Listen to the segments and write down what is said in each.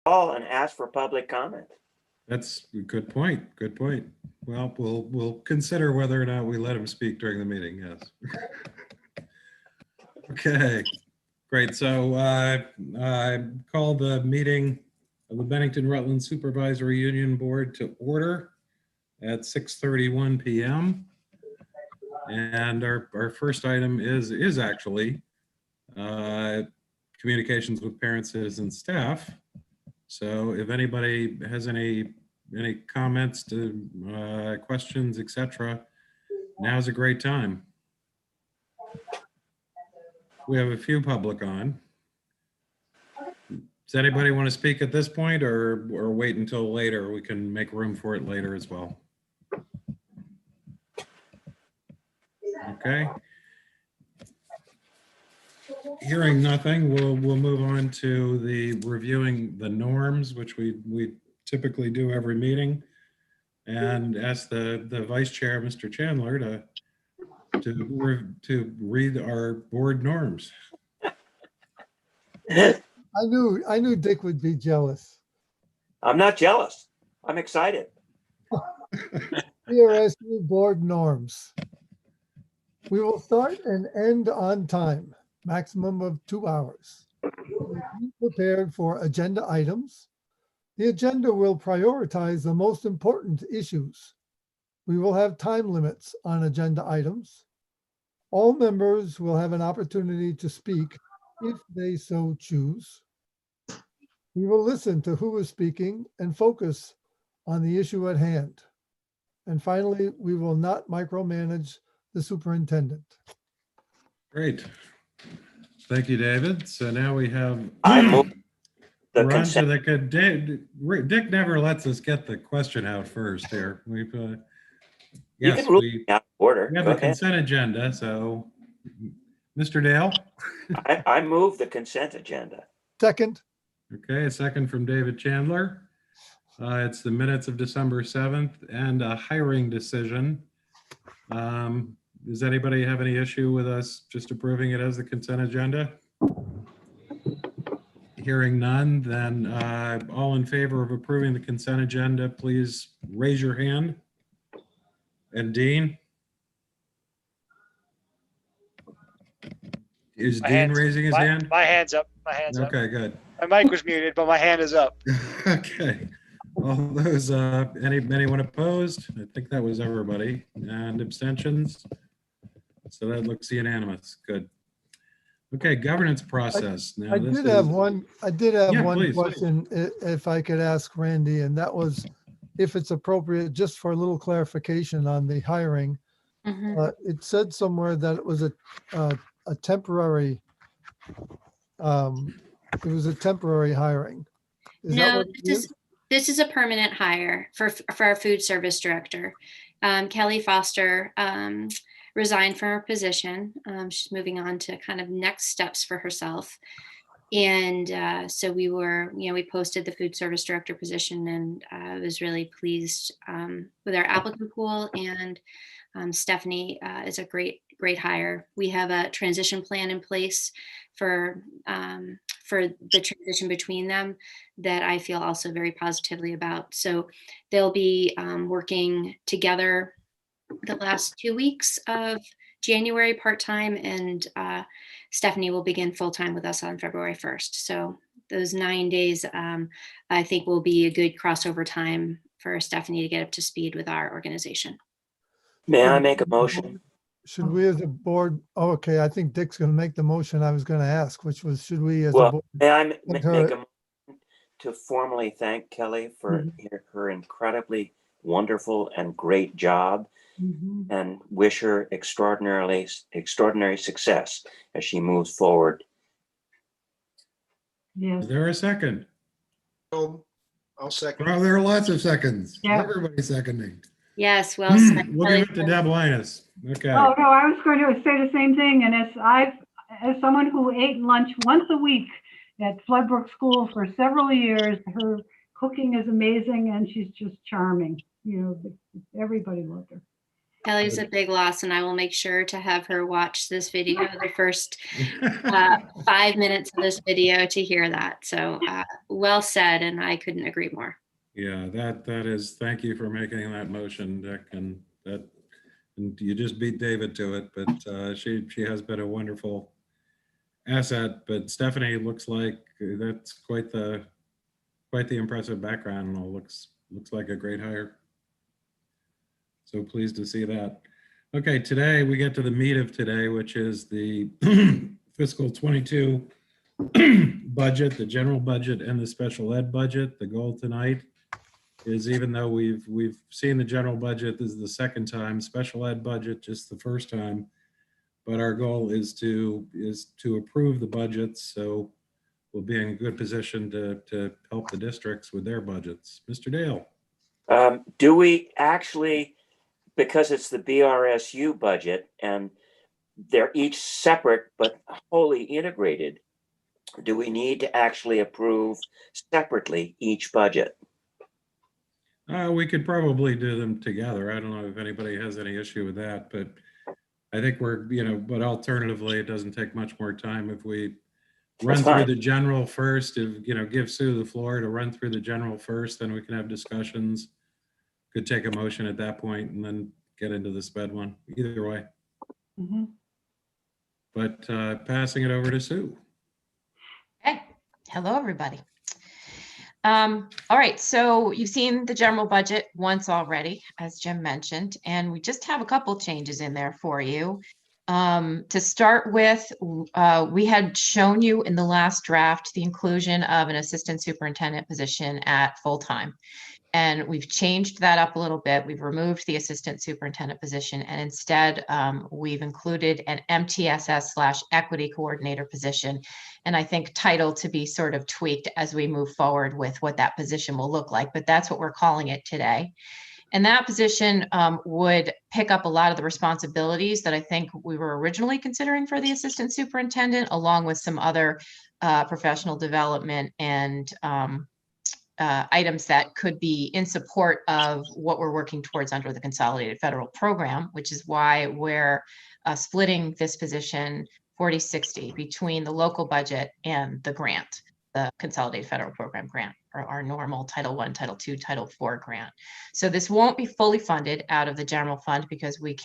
call and ask for public comment. That's a good point. Good point. Well, we'll consider whether or not we let him speak during the meeting. Yes. Okay, great. So I call the meeting of the Bennington Rutland Supervisory Union Board to order at 6:31 p.m. And our first item is actually communications with parents, citizens, staff. So if anybody has any comments, to questions, etc., now's a great time. We have a few public on. Does anybody want to speak at this point, or wait until later? We can make room for it later as well. Okay. Hearing nothing, we'll move on to the reviewing the norms, which we typically do every meeting, and ask the vice chair, Mr. Chandler, to read our board norms. I knew Dick would be jealous. I'm not jealous. I'm excited. BRSU board norms. We will start and end on time, maximum of 2 hours. Be prepared for agenda items. The agenda will prioritize the most important issues. We will have time limits on agenda items. All members will have an opportunity to speak if they so choose. We will listen to who is speaking and focus on the issue at hand. And finally, we will not micromanage the superintendent. Great. Thank you, David. So now we have I move the we're on to consent. Dick never lets us get the question out first here. We've You yes, can rule we out of order. have Go the ahead. consent agenda. So Mr. Dale. I move the consent agenda. Second, Okay, a second from David Chandler. It's the minutes of December 7th and a hiring decision. Does anybody have any issue with us just approving it as the consent agenda? Hearing none, then all in favor of approving the consent agenda, please raise your hand. And Dean? Is Dean raising his hand? My hand's up. My hand's up. Okay, good. My mic was muted, but my hand is up. Okay. All those, anyone opposed? I think that was everybody. And abstentions? So that looks unanimous. Good. Okay, governance process. Now, I did have one please. question, if I could ask Randy, and that was if it's appropriate, just for a little clarification on the hiring. It said somewhere that it was a temporary, it was a temporary hiring. No, this is a permanent hire for our food service director. Kelly Foster resigned from her position. She's moving on to kind of next steps for herself. And so we posted the food service director position, and I was really pleased with our applicant pool. And Stephanie is a great hire. We have a transition plan in place for the transition between them that I feel also very positively about. So they'll be working together the last 2 weeks of January part-time, and Stephanie will begin full-time with us on February 1st. So those 9 days, I think, will be a good crossover time for Stephanie to get up to speed with our organization. May I make a motion? Should we as a board, okay, I think Dick's going to make the motion I was going to ask, which was, should we as a board? May I make her- a motion to formally thank Kelly for her incredibly wonderful and great job, and wish her extraordinary success as she moves forward. Is there a second? I'll second. Oh, there are lots of seconds. Yeah. Everybody's seconding. Yes, well said. We'll give it to Deb Linus. Okay. Oh, no, I was going to say the same thing. And as someone who ate lunch once a week at Floodbrook School for several years, her cooking is amazing and she's just charming. You know, everybody loved her. Kelly's a big loss, and I will make sure to have her watch this video, the first 5 minutes of this video, to hear that. So well said, and I couldn't agree more. Yeah, that is, thank you for making that motion, Dick, and you just beat David to it, but she has been a wonderful asset. But Stephanie looks like that's quite the impressive background, and looks like a great hire. So pleased to see that. Okay, today we get to the meat of today, which is the fiscal 22 budget, the general budget and the special ed budget. The goal tonight is, even though we've seen the general budget, this is the second time, special ed budget just the first time, but our goal is to approve the budgets, so we'll be in a good position to help the districts with their budgets. Mr. Dale. Do we actually, because it's the BRSU budget and they're each separate but wholly integrated, do we need to actually approve separately each budget? We could probably do them together. I don't know if anybody has any issue with that, but I think we're, but alternatively, it doesn't take much more time if we run through the general first, give Sue the floor to run through the general first, then we can have discussions. Could take a motion at that point and then get into the sped one, either way. Mm-hmm. But passing it over to Sue. Hey, hello, everybody. All right, so you've seen the general budget once already, as Jim mentioned, and we just have a couple changes in there for you. To start with, we had shown you in the last draft the inclusion of an assistant superintendent position at full-time. And we've changed that up a little bit. We've removed the assistant superintendent position, and instead we've included an MTSS/equity coordinator position. And I think title to be sort of tweaked as we move forward with what that position will look like, but that's what we're calling it today. And that position would pick up a lot of the responsibilities that I think we were originally considering for the assistant superintendent, along with some other professional development and items that could be in support of what we're working towards under the Consolidated Federal Program, which is why we're splitting this position 40-60 between the local budget and the grant, the Consolidated Federal Program grant, or our normal Title I, Title II, Title IV grant. So this won't be fully funded out of the general fund, because we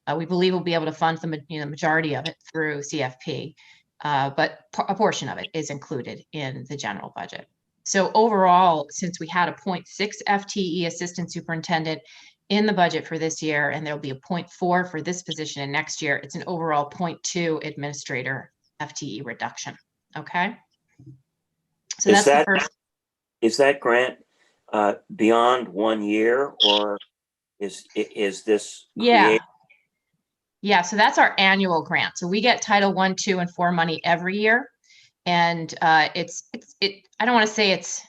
believe we'll be able to fund the majority of it through CFP, but a portion of it is included in the general budget. So overall, since we had a 0.6 FTE assistant superintendent in the budget for this year, and there'll be a 0.4 for this position in next year, it's an overall 0.2 administrator FTE reduction. Okay. So that's the first. Is that grant beyond 1 year, or is this? Yeah. Yeah. So that's our annual grant. So we get Title I, II, and IV money every year. And I don't want to say it's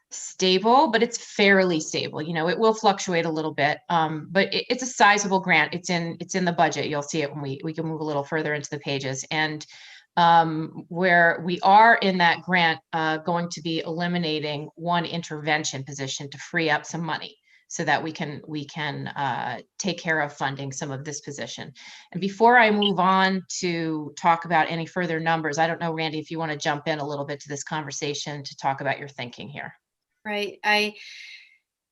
stable, but it's fairly stable. It will fluctuate a little bit, but it's a sizable grant. It's in the budget. You'll see it when we can move a little further into the pages. And where we are in that grant, going to be eliminating one intervention position to free up some money, so that we can take care of funding some of this position. And before I move on to talk about any further numbers, I don't know, Randy, if you want to jump in a little bit to this conversation to talk about your thinking here. Right.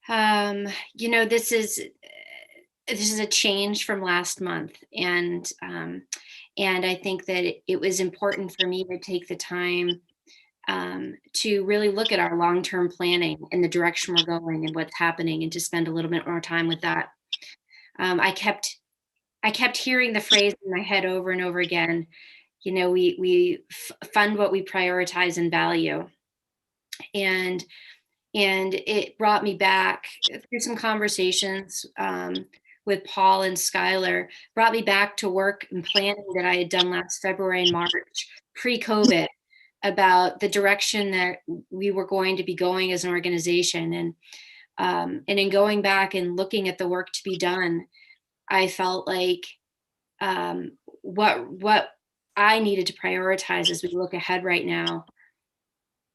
This is a change from last month, and I think that it was important for me to take the time to really look at our long-term planning and the direction we're going and what's happening, and to spend a little bit more time with that. I kept hearing the phrase in my head over and over again. We fund what we prioritize and value, and it brought me back through some conversations with Paul and Skylar, brought me back to work and planning that I had done last February and March, pre-COVID, about the direction that we were going to be going as an organization. And in going back and looking at the work to be done, I felt like what I needed to prioritize as we look ahead right now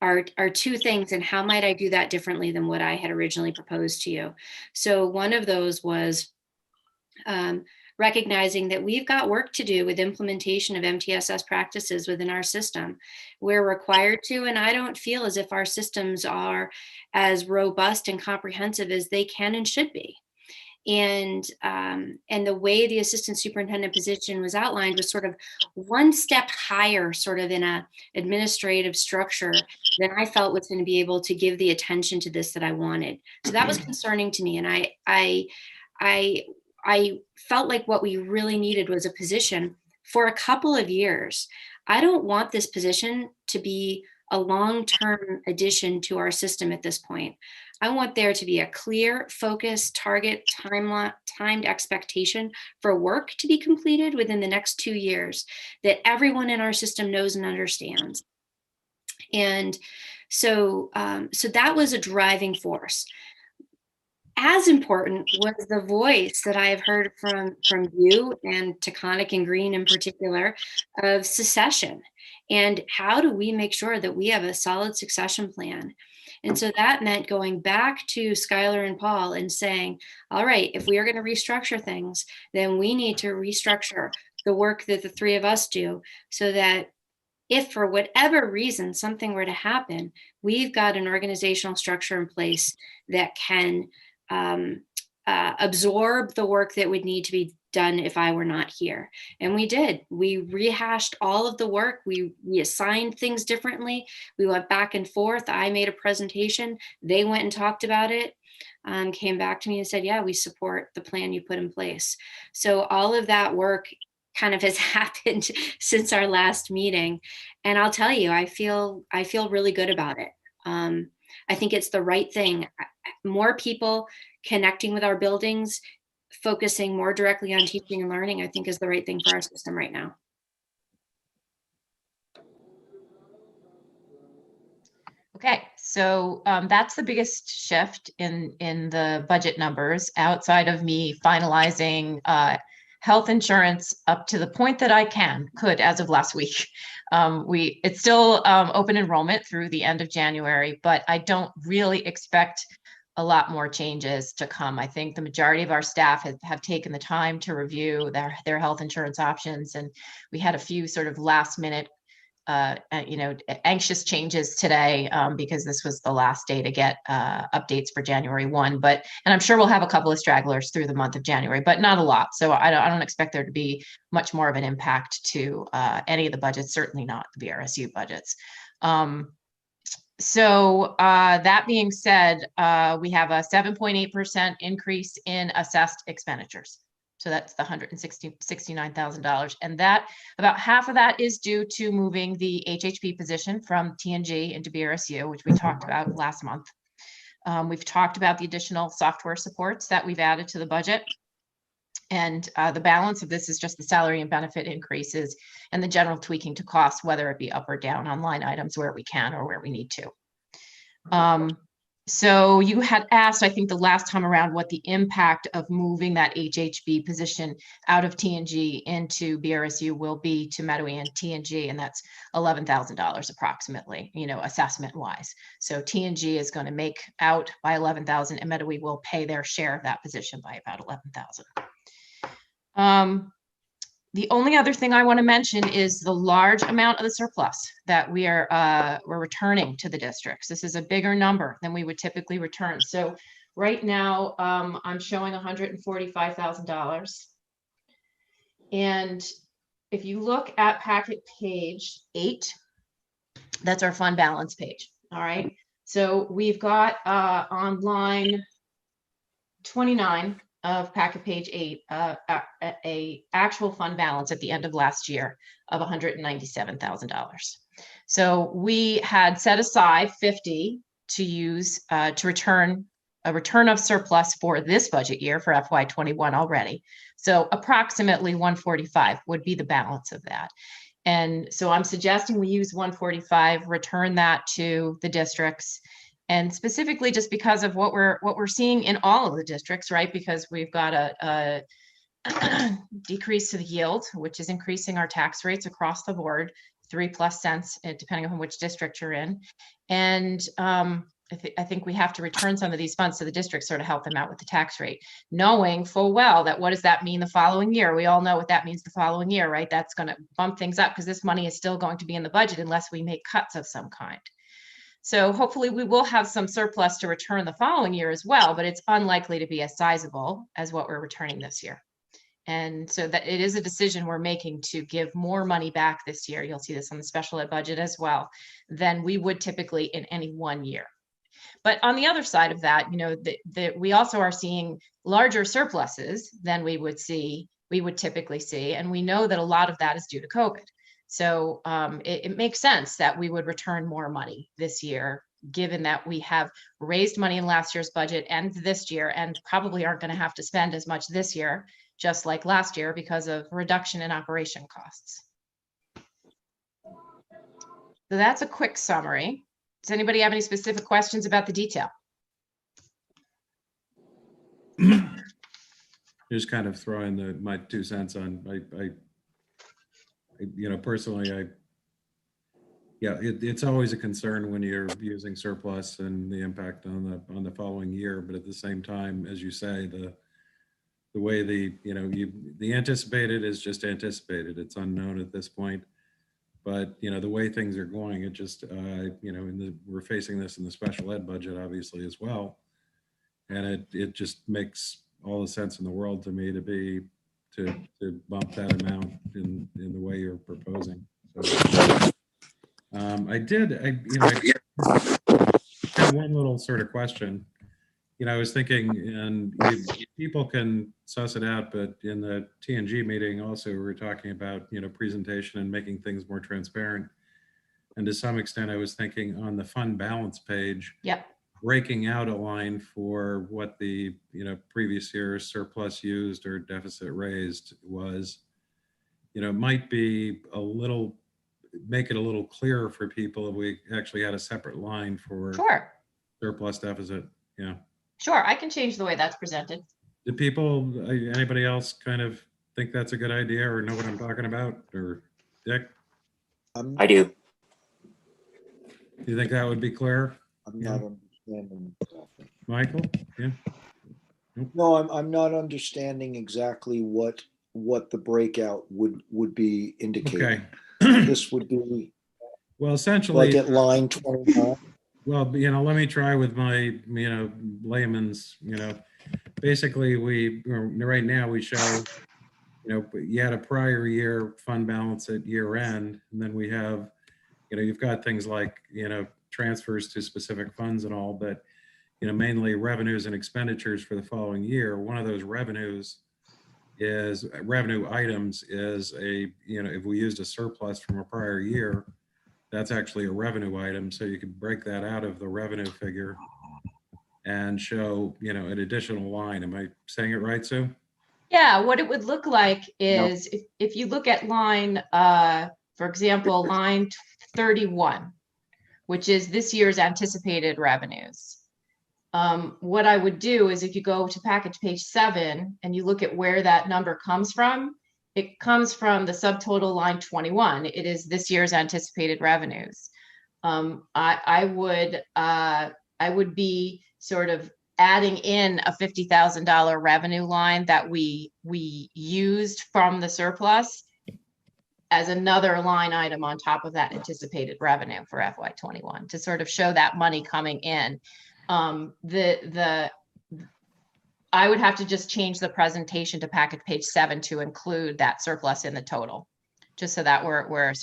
are two things, and how might I do that differently than what I had originally proposed to you. So one of those was recognizing that we've got work to do with implementation of MTSS practices within our system. We're required to, and I don't feel as if our systems are as robust and comprehensive as they can and should be. And the way the assistant superintendent position was outlined was sort of one step higher, sort of in a administrative structure than I felt was going to be able to give the attention to this that I wanted. So that was concerning to me, and I felt like what we really needed was a position for a couple of years. I don't want this position to be a long-term addition to our system at this point. I want there to be a clear, focused, target, timed expectation for work to be completed within the next 2 years that everyone in our system knows and understands. And so that was a driving force. As important was the voice that I have heard from you and Taconic and Green in particular of succession. And how do we make sure that we have a solid succession plan? And so that meant going back to Skylar and Paul and saying, all right, if we are going to restructure things, then we need to restructure the work that the three of us do so that if for whatever reason something were to happen, we've got an organizational structure in place that can absorb the work that would need to be done if I were not here. And we did. We rehashed all of the work. We assigned things differently. We went back and forth. I made a presentation. They went and talked about it, came back to me and said, yeah, we support the plan you put in place. So all of that work kind of has happened since our last meeting. And I'll tell you, I feel really good about it. I think it's the right thing. More people connecting with our buildings, focusing more directly on teaching and learning, I think is the right thing for our system right now. Okay, so that's the biggest shift in the budget numbers outside of me finalizing health insurance up to the point that I could as of last week. It's still open enrollment through the end of January, but I don't really expect a lot more changes to come. I think the majority of our staff have taken the time to review their health insurance options, and we had a few sort of last minute anxious changes today because this was the last day to get updates for January 1. And I'm sure we'll have a couple of stragglers through the month of January, but not a lot. So I don't expect there to be much more of an impact to any of the budgets, certainly not the BRSU budgets. So that being said, we have a 7.8% increase in assessed expenditures. So that's the $169,000. And that about half of that is due to moving the HHP position from TNG into BRSU, which we talked about last month. We've talked about the additional software supports that we've added to the budget. And the balance of this is just the salary and benefit increases and the general tweaking to costs, whether it be up or down on line items where we can or where we need to. So you had asked, I think the last time around, what the impact of moving that HHB position out of TNG into BRSU will be to Medowee and TNG, and that's $11,000 approximately, assessment wise. So TNG is going to make out by $11,000 and Medowee will pay their share of that position by about $11,000. The only other thing I want to mention is the large amount of the surplus that we're returning to the districts. This is a bigger number than we would typically return. So right now, I'm showing $145,000. And if you look at packet page 8, that's our fund balance page. All right. So we've got on line 29 of packet page 8, a actual fund balance at the end of last year of $197,000. So we had set aside 50 to use to return a return of surplus for this budget year for FY21 already. So approximately 145 would be the balance of that. And so I'm suggesting we use 145, return that to the districts. And specifically just because of what we're seeing in all of the districts, right? Because we've got a decrease to the yield, which is increasing our tax rates across the board, 3+ cents, depending on which district you're in. And I think we have to return some of these funds to the district, sort of help them out with the tax rate, knowing full well that what does that mean the following year? We all know what that means the following year, right? That's going to bump things up because this money is still going to be in the budget unless we make cuts of some kind. So hopefully we will have some surplus to return the following year as well, but it's unlikely to be as sizable as what we're returning this year. And so that it is a decision we're making to give more money back this year. You'll see this on the special ed budget as well, than we would typically in any one year. But on the other side of that, we also are seeing larger surpluses than we would typically see. And we know that a lot of that is due to COVID. So it makes sense that we would return more money this year, given that we have raised money in last year's budget and this year, and probably aren't going to have to spend as much this year, just like last year, because of reduction in operation costs. So that's a quick summary. Does anybody have any specific questions about the detail? Just kind of throwing my 2 cents on, personally, it's always a concern when you're using surplus and the impact on the following year. But at the same time, as you say, the way the anticipated is just anticipated. It's unknown at this point. But, the way things are going, it just, we're facing this in the special ed budget, obviously, as well. And it just makes all the sense in the world to me to bump that amount in the way you're proposing. So, I had one little sort of question. I was thinking, and people can suss it out, but in the TNG meeting also, we were talking about, presentation and making things more transparent. And to some extent, I was thinking on the fund balance page, Yep. breaking out a line for what the, previous year's surplus used or deficit raised was, might be make it a little clearer for people if we actually had a separate line for Sure. surplus deficit. Yeah. Sure, I can change the way that's presented. Do anybody else kind of think that's a good idea or know what I'm talking about? Or Dick? I do. Do you think that would be clear? I'm not understanding. Michael? Yeah. No, I'm not understanding exactly what the breakout would be indicating. Okay. This would be Well, essentially, like at line 29. well, let me try with my, layman's, basically right now we show, you had a prior year fund balance at year end, and then we have, you've got things like, transfers to specific funds and all, but, mainly revenues and expenditures for the following year. One of those revenue items is if we used a surplus from a prior year, that's actually a revenue item. So you could break that out of the revenue figure and show, an additional line. Am I saying it right, Sue? Yeah, what it would look like is if you look at line, for example, line 31, which is this year's anticipated revenues. What I would do is if you go to package page 7 and you look at where that number comes from, it comes from the subtotal line 21. It is this year's anticipated revenues. I would be sort of adding in a $50,000 revenue line that we used from the surplus as another line item on top of that anticipated revenue for FY21 to sort of show that money coming in. I would have to just change the presentation to package page 7 to include that surplus in the total, just so that we're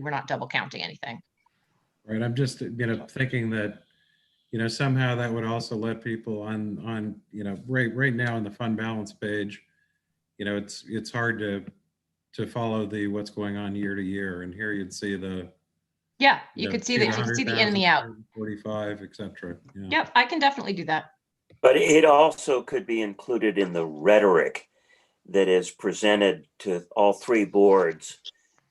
not double counting anything. Right. I'm just, thinking that, somehow that would also let people on, right now on the fund balance page, it's hard to follow what's going on year to year. And here you'd see you could see the in and the out, 45, etc. Yeah. Yep, I can definitely do that. But it also could be included in the rhetoric that is presented to all three boards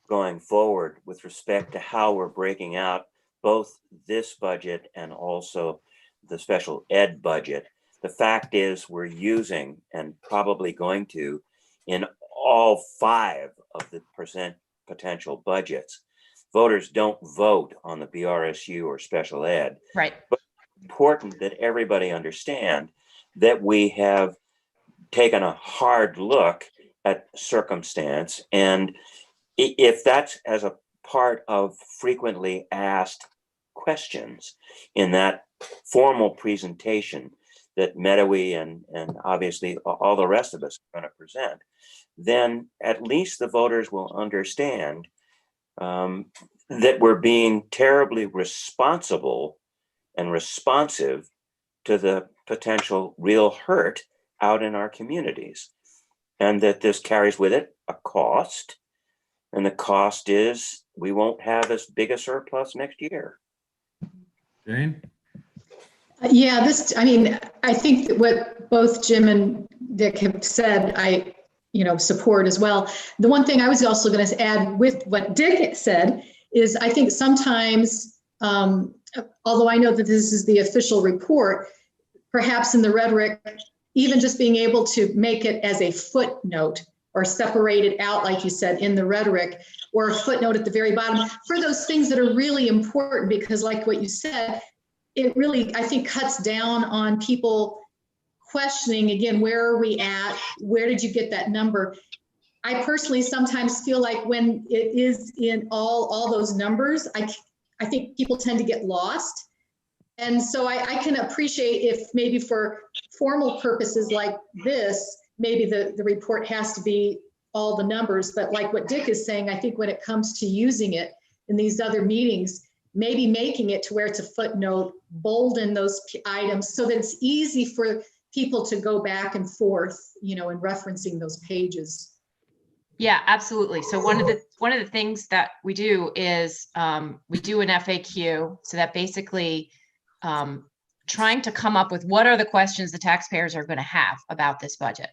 going forward with respect to how we're breaking out both this budget and also the special ed budget. The fact is we're using and probably going to in all 5 of the potential budgets. Voters don't vote on the BRSU or special ed. Right. important that everybody understand that we have taken a hard look at circumstance. And if that's as a part of frequently asked questions in that formal presentation that Meadowy and obviously all the rest of us are going to present, then at least the voters will understand that we're being terribly responsible and responsive to the potential real hurt out in our communities, and that this carries with it a cost. And the cost is we won't have as big a surplus next year. Jane? Yeah, I mean, I think that what both Jim and Dick have said, I, support as well. The one thing I was also going to add with what Dick said is I think sometimes, although I know that this is the official report, perhaps in the rhetoric, even just being able to make it as a footnote or separate it out, like you said, in the rhetoric, or a footnote at the very bottom for those things that are really important, because like what you said, it really, I think, cuts down on people questioning, again, where are we at? Where did you get that number? I personally sometimes feel like when it is in all those numbers, I think people tend to get lost. And so I can appreciate if maybe for formal purposes like this, maybe the report has to be all the numbers. But like what Dick is saying, I think when it comes to using it in these other meetings, maybe making it to where it's a footnote, bolden those items so that it's easy for people to go back and forth, in referencing those pages. Yeah, absolutely. So one of the things that we do is we do an FAQ, so that basically trying to come up with what are the questions the taxpayers are going to have about this budget.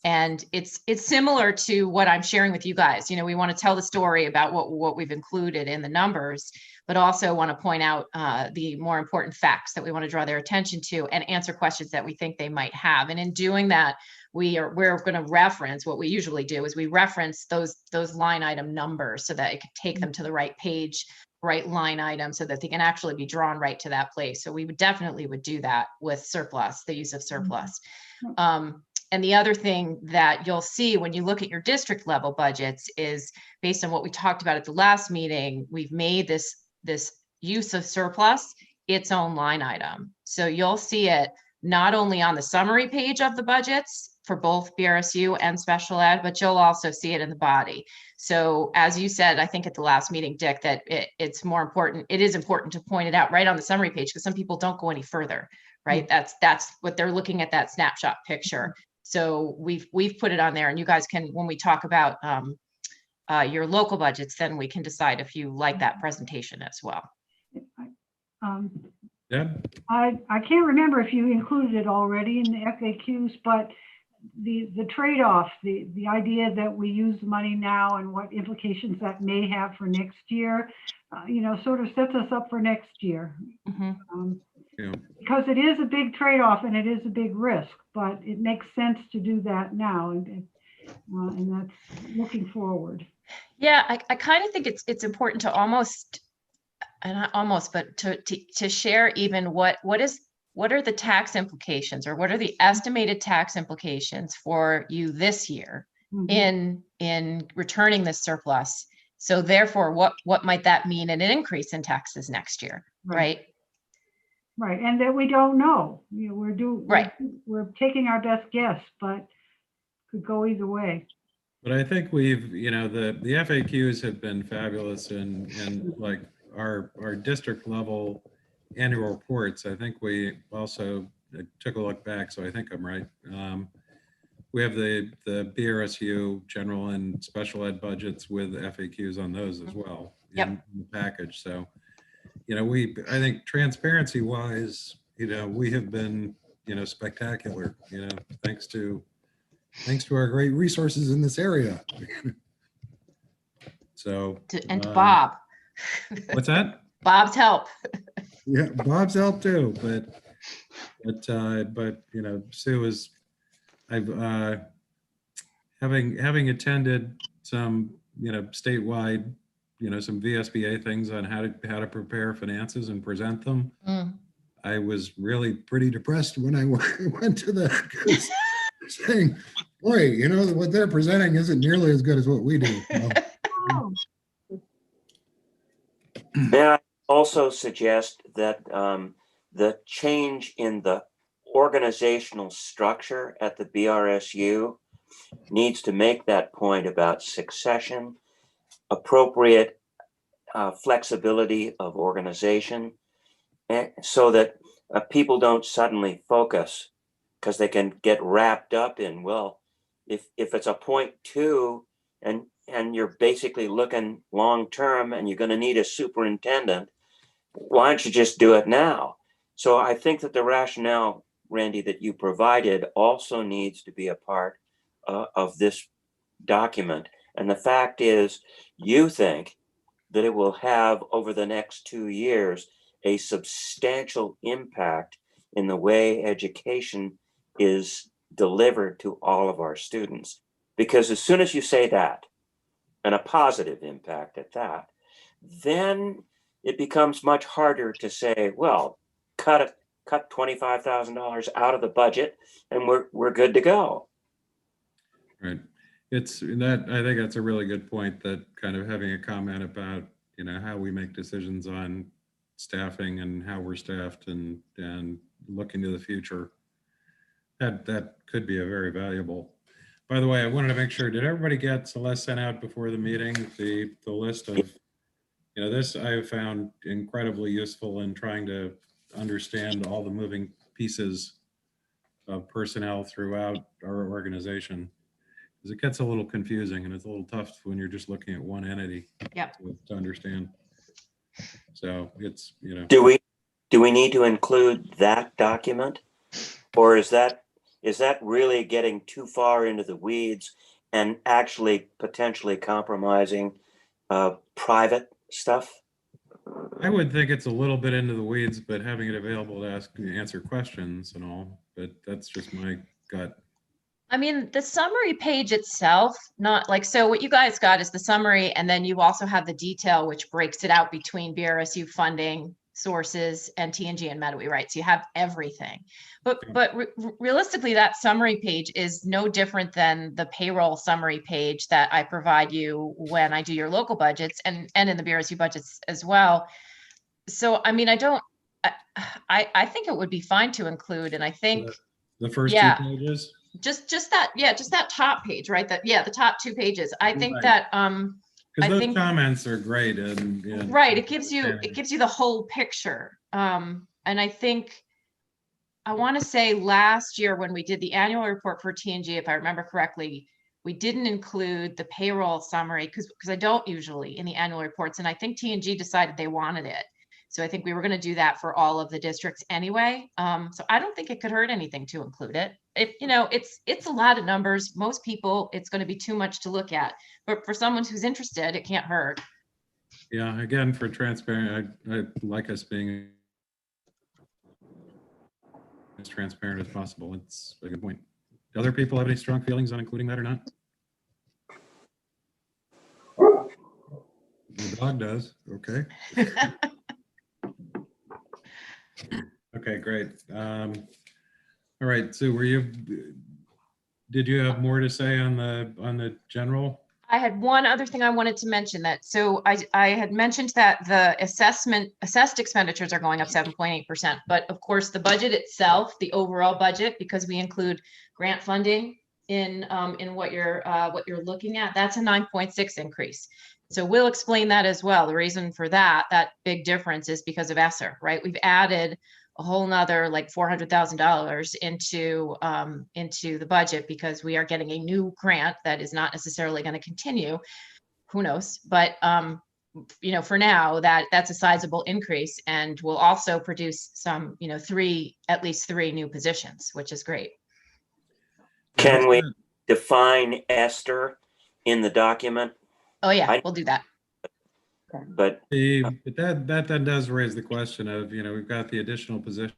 And it's similar to what I'm sharing with you guys. We want to tell the story about what we've included in the numbers, but also want to point out the more important facts that we want to draw their attention to and answer questions that we think they might have. And in doing that, we're going to reference, what we usually do is we reference those line item numbers so that it can take them to the right page, right line item, so that they can actually be drawn right to that place. So we would definitely do that with surplus, the use of surplus. And the other thing that you'll see when you look at your district level budgets is, based on what we talked about at the last meeting, we've made this use of surplus its own line item. So you'll see it not only on the summary page of the budgets for both BRSU and special ed, but you'll also see it in the body. So as you said, I think at the last meeting, Dick, that it's more important. It is important to point it out right on the summary page, because some people don't go any further, right? That's what they're looking at, that snapshot picture. So we've put it on there, and you guys can, when we talk about your local budgets, then we can decide if you like that presentation as well. Yeah. I can't remember if you included it already in the FAQs, but the trade-off, the idea that we use the money now and what implications that may have for next year, sort of sets us up for next year. Yeah. Because it is a big trade-off and it is a big risk, but it makes sense to do that now, and that's looking forward. Yeah, I kind of think it's important to almost, and not almost, but to share even what are the tax implications, or what are the estimated tax implications for you this year in returning this surplus. So therefore, what might that mean in an increase in taxes next year, right? Right, and that we don't know. We're taking our best guess, but could go either way. But I think we've, the FAQs have been fabulous, and like our district level annual reports. I think we also took a look back, so I think I'm right. We have the BRSU general and special ed budgets with FAQs on those as well in the package. So, I think transparency wise, we have been, spectacular, thanks to our great resources in this area. So, and Bob. What's that? Bob's help. Yeah, Bob's help too, but Sue is, I've having attended some statewide some VSBA things on how to prepare finances and present them. I was really pretty depressed when I went to the saying, boy, you know, what they're presenting isn't nearly as good as what we do. So, Oh, May I also suggest that the change in the organizational structure at the BRSU needs to make that point about succession, appropriate flexibility of organization, and so that people don't suddenly focus because they can get wrapped up in, well, if it's a 0.2 and you're basically looking long term and you're going to need a superintendent, why don't you just do it now? So I think that the rationale, Randy, that you provided also needs to be a part of this document. And the fact is, you think that it will have over the next 2 years a substantial impact in the way education is delivered to all of our students. Because as soon as you say that, and a positive impact at that, then it becomes much harder to say, well, cut $25,000 out of the budget and we're good to go. right. It's that, I think that's a really good point, that kind of having a comment about, you know, how we make decisions on staffing and how we're staffed and looking to the future. That could be a very valuable. By the way, I wanted to make sure, did everybody get Celeste sent out before the meeting, the list of, you know, this I have found incredibly useful in trying to understand all the moving pieces of personnel throughout our organization. Because it gets a little confusing and it's a little tough when you're just looking at one entity. Yep. To understand. So it's, you know. Do we need to include that document? Or is that really getting too far into the weeds and actually potentially compromising private stuff? I would think it's a little bit into the weeds, but having it available to answer questions and all, but that's just my gut. I mean, the summary page itself, not like, so what you guys got is the summary, and then you also have the detail, which breaks it out between BRSU funding sources and TNG and Medowee, right? So you have everything. But realistically, that summary page is no different than the payroll summary page that I provide you when I do your local budgets and in the BRSU budgets as well. So, I mean, I think it would be fine to include, and I think the first yeah, 2 pages. just that top page, right? The top 2 pages. I think Right. that because those comments are great and right, it gives you the whole picture. And I think I want to say last year when we did the annual report for TNG, if I remember correctly, we didn't include the payroll summary because I don't usually in the annual reports, and I think TNG decided they wanted it. So I think we were going to do that for all of the districts anyway. So I don't think it could hurt anything to include it. You know, it's a lot of numbers. Most people, it's going to be too much to look at, but for someone who's interested, it can't hurt. Yeah, again, for transparent, I like us being as transparent as possible. It's a good point. Do other people have any strong feelings on including that or not? The dog does. Okay. Okay, great. All right, Sue, did you have more to say on the general? I had one other thing I wanted to mention that, so I had mentioned that the assessed expenditures are going up 7.8%, but of course the budget itself, the overall budget, because we include grant funding in what you're looking at, that's a 9.6 increase. So we'll explain that as well. The reason for that big difference is because of ESSER, right? We've added a whole nother like $400,000 into the budget because we are getting a new grant that is not necessarily going to continue. Who knows? But you know, for now, that's a sizable increase, and we'll also produce some, you know, at least three new positions, which is great. Can we define Esther in the document? Oh yeah, we'll do that. But that then does raise the question of, you know, we've got the additional positions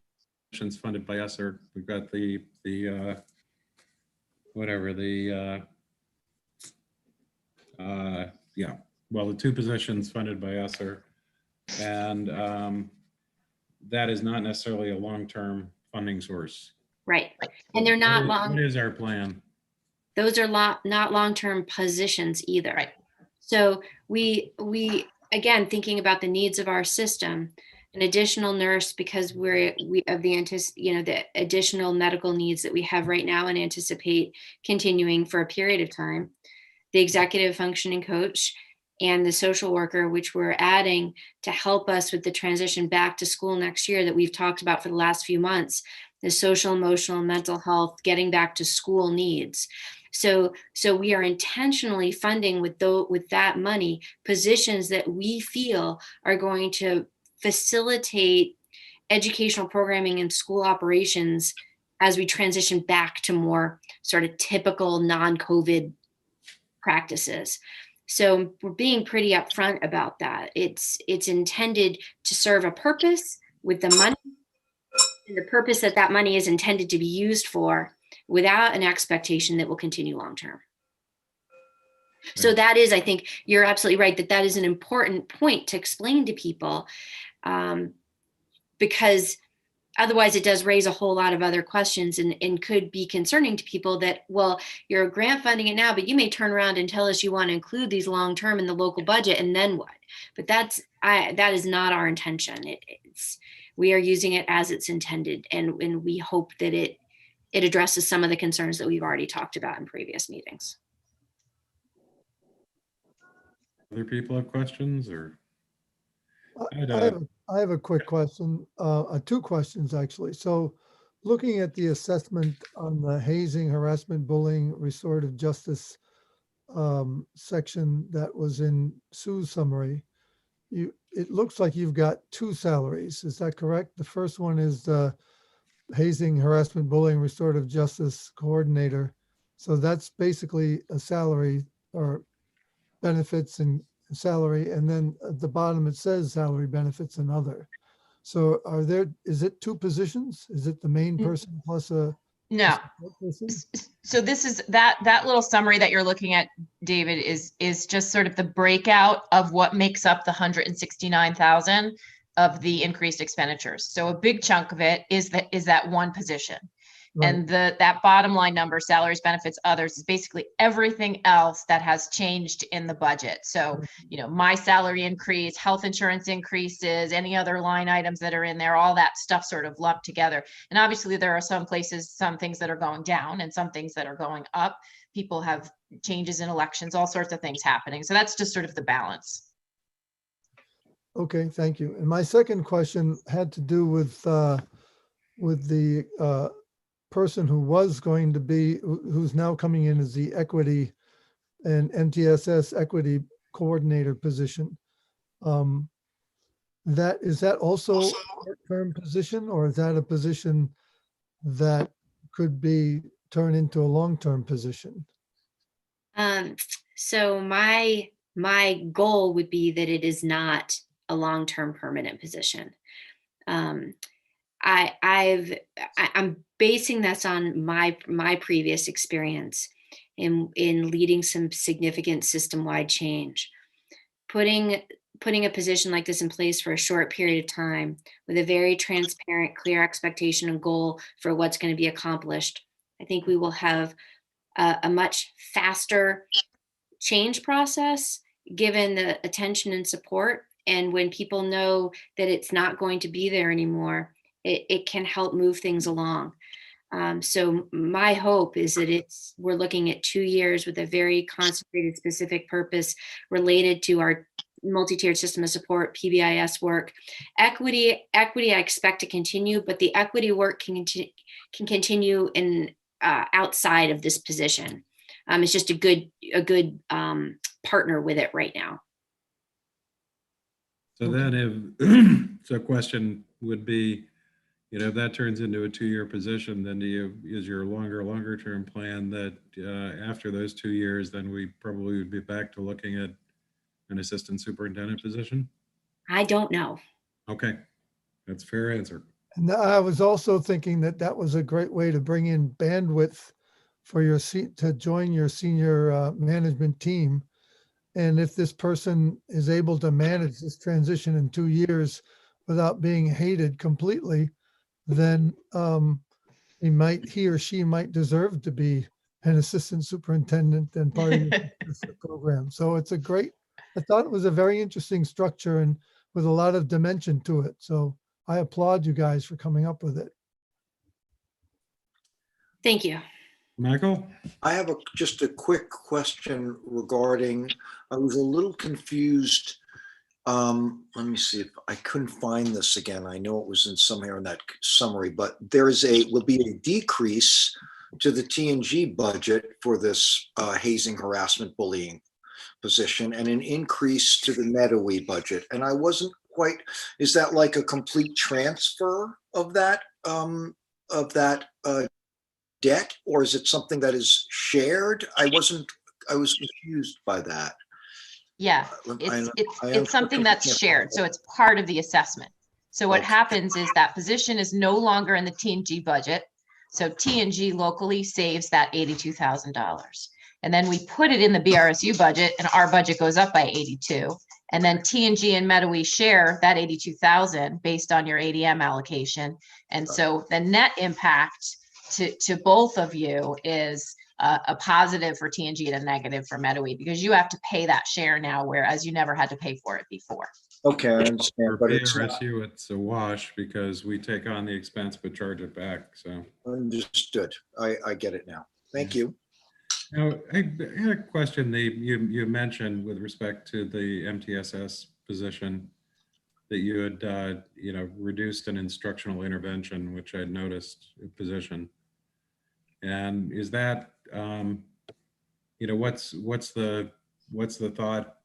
funded by ESSER. We've got the the 2 positions funded by ESSER, and that is not necessarily a long-term funding source. Right. And they're not What long, is our plan? those are not long-term positions either. Right. So we again, thinking about the needs of our system, an additional nurse, because we of the the additional medical needs that we have right now and anticipate continuing for a period of time, the executive functioning coach and the social worker, which we're adding to help us with the transition back to school next year that we've talked about for the last few months, the social, emotional, mental health, getting back to school needs. So we are intentionally funding with that money positions that we feel are going to facilitate educational programming and school operations as we transition back to more sort of typical non-COVID practices. So we're being pretty upfront about that. It's intended to serve a purpose with the money, and the purpose that money is intended to be used for, without an expectation that will continue long term. So that is, I think you're absolutely right, that is an important point to explain to people, because otherwise it does raise a whole lot of other questions and could be concerning to people that, well, you're grant funding it now, but you may turn around and tell us you want to include these long term in the local budget, and then what? But that is not our intention. We are using it as it's intended, and we hope that it addresses some of the concerns that we've already talked about in previous meetings. Other people have questions, or? I have a quick question, two questions actually. So looking at the assessment on the hazing, harassment, bullying, restorative justice section that was in Sue's summary, it looks like you've got two salaries. Is that correct? The first one is the hazing, harassment, bullying, restorative justice coordinator. So that's basically a salary or benefits and salary. And then at the bottom, it says salary, benefits, and other. So is it two positions? Is it the main person plus a No. person? So this is that little summary that you're looking at, David, is just sort of the breakout of what makes up the 169,000 of the increased expenditures. So a big chunk of it is that one position. Right. And that bottom line number, salaries, benefits, others, is basically everything else that has changed in the budget. So, my salary increase, health insurance increases, any other line items that are in there, all that stuff sort of lumped together. And obviously there are some things that are going down and some things that are going up. People have changes in elections, all sorts of things happening. So that's just sort of the balance. Okay, thank you. And my second question had to do with the person who was going to be, who's now coming in as the equity and MTSS equity coordinator position. Is that also a short-term position, or is that a position that could be turned into a long-term position? So my goal would be that it is not a long-term permanent position. I'm basing this on my previous experience in leading some significant system-wide change. Putting a position like this in place for a short period of time with a very transparent, clear expectation and goal for what's going to be accomplished, I think we will have a much faster change process given the attention and support. And when people know that it's not going to be there anymore, it can help move things along. So my hope is that we're looking at 2 years with a very concentrated, specific purpose related to our multi-tiered system of support, PBIS work. Equity, I expect to continue, but the equity work can continue outside of this position. It's just a good partner with it right now. So then so question would be, if that turns into a 2-year position, then is your longer term plan that after those 2 years, then we probably would be back to looking at an assistant superintendent position? I don't know. Okay, that's a fair answer. And I was also thinking that was a great way to bring in bandwidth for to join your senior management team. And if this person is able to manage this transition in 2 years, without being hated completely, then he or she might deserve to be an assistant superintendent and part of your leadership program. So it's I thought it was a very interesting structure and with a lot of dimension to it. So I applaud you guys for coming up with it. Thank you. Michael? I have just a quick question regarding, I was a little confused. Let me see if I couldn't find this again. I know it was in somewhere in that summary, but will be a decrease to the T&G budget for this hazing, harassment, bullying position and an increase to the Meadowy budget. And I wasn't quite, is that like a complete transfer of that debt, or is it something that is shared? I was confused by that. Yeah, it's something that's shared, so it's part of the assessment. So what happens is that position is no longer in the T&G budget. So T&G locally saves that $82,000. And then we put it in the BRSU budget and our budget goes up by 82. And then T&G and Meadowy share that 82,000 based on your ADM allocation. And so the net impact to both of you is a positive for T&G and a negative for Meadowy, because you have to pay that share now, whereas you never had to pay for it before. Okay, I understand, For but BRSU, it's a wash because we take on the expense but charge it back. So understood. I get it now. Thank you. now I had a question. You mentioned with respect to the MTSS position that you had reduced an instructional intervention, which I'd noticed a position. And is that what's the thought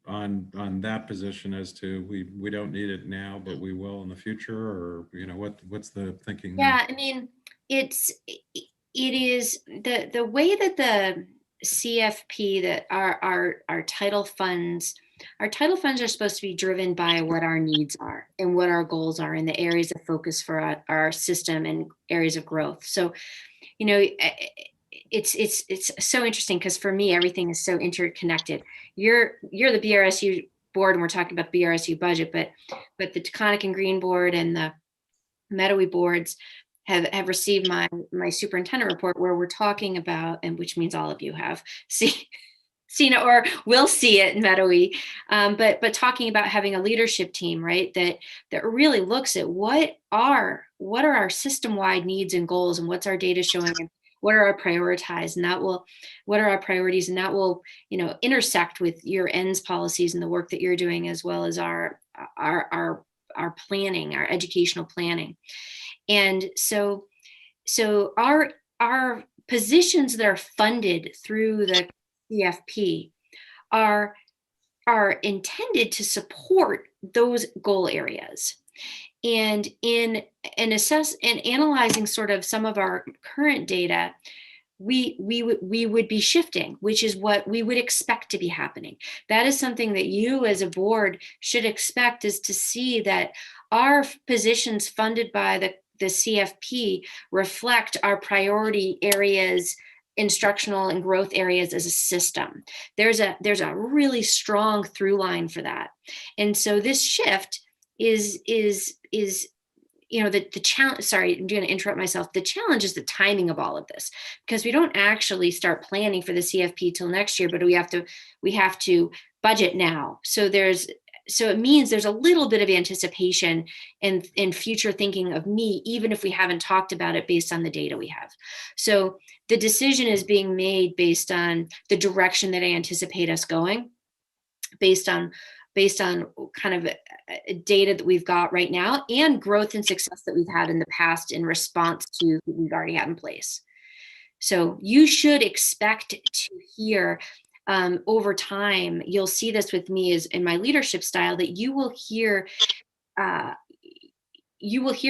on that position as to we don't need it now, but we will in the future, or what's the thinking there? Yeah, I mean, it is the way that the CFP, that our title funds are supposed to be driven by what our needs are and what our goals are and the areas of focus for our system and areas of growth. So, it's so interesting because for me, everything is so interconnected. You're the BRSU board and we're talking about the BRSU budget, but the Taconic and Green board and the Meadowy boards have received my superintendent report where we're talking about, and which means all of you have seen it or will see it in Meadowy, but talking about having a leadership team, right? That really looks at what are our system-wide needs and goals, and what's our data showing, and what are our prioritized, and what are our priorities, and that will intersect with your ends policies and the work that you're doing, as well as our planning, our educational planning. And so our positions that are funded through the CFP are intended to support those goal areas. And in analyzing sort of some of our current data, we would be shifting, which is what we would expect to be happening. That is something that you as a board should expect, is to see that our positions funded by the CFP reflect our priority areas, instructional and growth areas as a system. There's a really strong through line for that. And so this shift is the challenge. Sorry, I'm going to interrupt myself. The challenge is the timing of all of this, because we don't actually start planning for the CFP till next year, but we have to budget now. So it means there's a little bit of anticipation and future thinking of me, even if we haven't talked about it based on the data we have. So the decision is being made based on the direction that I anticipate us going, based on kind of data that we've got right now and growth and success that we've had in the past in response to what we've already had in place. So you should expect to hear over time, you'll see this with me as in my leadership style, that you will hear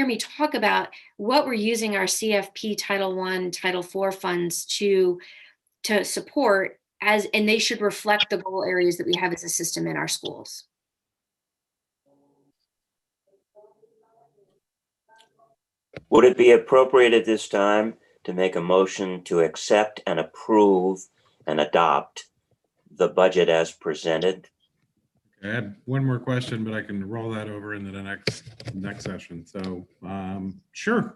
me talk about what we're using our CFP Title I, Title IV funds to support, and they should reflect the goal areas that we have as a system in our schools. Would it be appropriate at this time to make a motion to accept and approve and adopt the budget as presented? I had one more question, but I can roll that over into the next session. So, sure.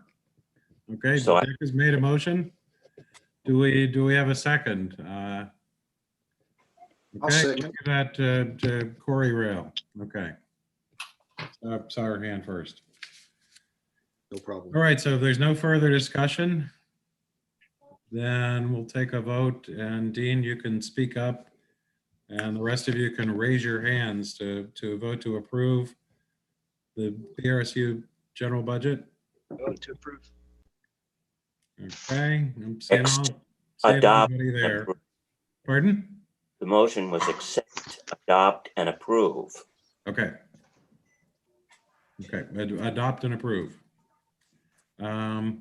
Okay, So Dick has made a motion. Do we have a second? I'll Okay, second. give that to Corey Rail. Okay. Saw her hand first. No problem. All right, so if there's no further discussion, then we'll take a vote, and Dean, you can speak up, and the rest of you can raise your hands to vote to approve the BRSU general budget. Vote to approve. Okay, I'm seeing Next, seeing adopt everybody and there. approve. Pardon? The motion was accept, adopt, and approve. Okay. Okay, adopt and approve. I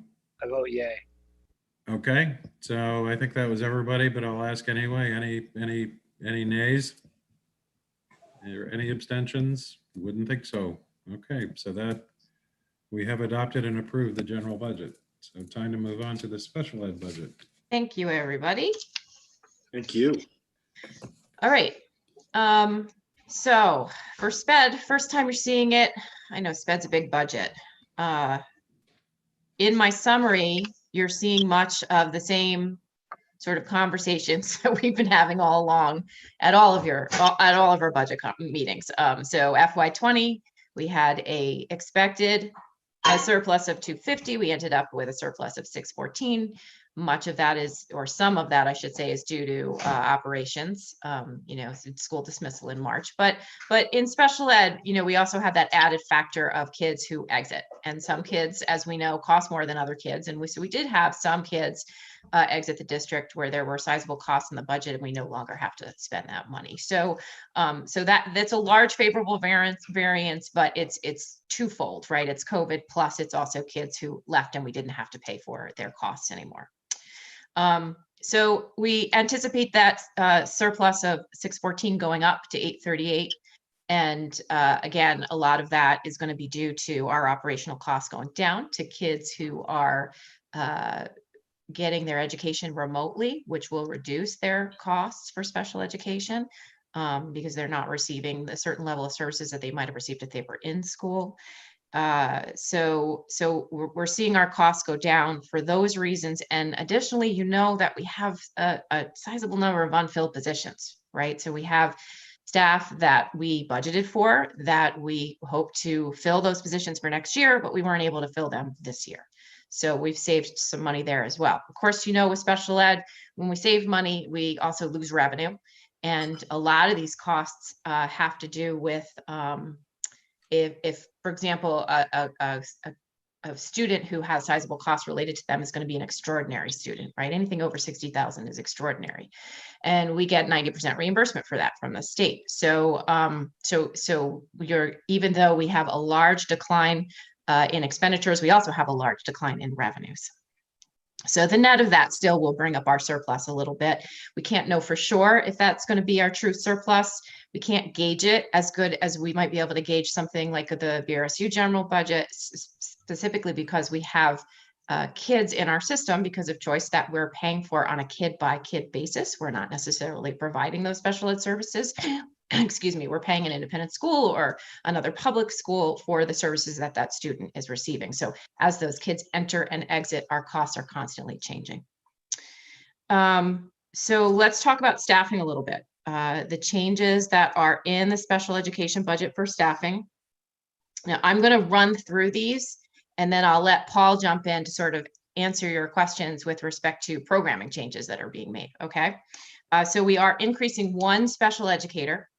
vote yay. Okay, so I think that was everybody, but I'll ask anyway. Any nays? Or any abstentions? Wouldn't think so. Okay, so that we have adopted and approved the general budget. So time to move on to the special ed budget. Thank you, everybody. Thank you. All right. So for SPED, first time you're seeing it, I know SPED's a big budget. In my summary, you're seeing much of the same sort of conversations that we've been having all along at all of our budget meetings. So FY20, we had a expected a surplus of 250. We ended up with a surplus of 614. Much of that is, or some of that, I should say, is due to operations, school dismissal in March. But in special ed, we also have that added factor of kids who exit. And some kids, as we know, cost more than other kids. And so we did have some kids exit the district where there were sizable costs in the budget, and we no longer have to spend that money. So that's a large favorable variance, but it's twofold, right? It's COVID plus it's also kids who left and we didn't have to pay for their costs anymore. So we anticipate that surplus of 614 going up to 838. And again, a lot of that is going to be due to our operational costs going down to kids who are getting their education remotely, which will reduce their costs for special education because they're not receiving the certain level of services that they might have received if they were in school. So we're seeing our costs go down for those reasons. And additionally, that we have a sizable number of unfilled positions, right? So we have staff that we budgeted for that we hope to fill those positions for next year, but we weren't able to fill them this year. So we've saved some money there as well. Of course, with special ed, when we save money, we also lose revenue. And a lot of these costs have to do with if, for example, a student who has sizable costs related to them is going to be an extraordinary student, right? Anything over 60,000 is extraordinary. And we get 90% reimbursement for that from the state. So even though we have a large decline in expenditures, we also have a large decline in revenues. So the net of that still will bring up our surplus a little bit. We can't know for sure if that's going to be our true surplus. We can't gauge it as good as we might be able to gauge something like the BRSU general budget, specifically because we have kids in our system because of choice that we're paying for on a kid by kid basis. We're not necessarily providing those special ed services. Excuse me, we're paying an independent school or another public school for the services that student is receiving. So as those kids enter and exit, our costs are constantly changing. So let's talk about staffing a little bit. The changes that are in the special education budget for staffing. Now I'm going to run through these and then I'll let Paul jump in to sort of answer your questions with respect to programming changes that are being made. Okay. So we are increasing one special educator.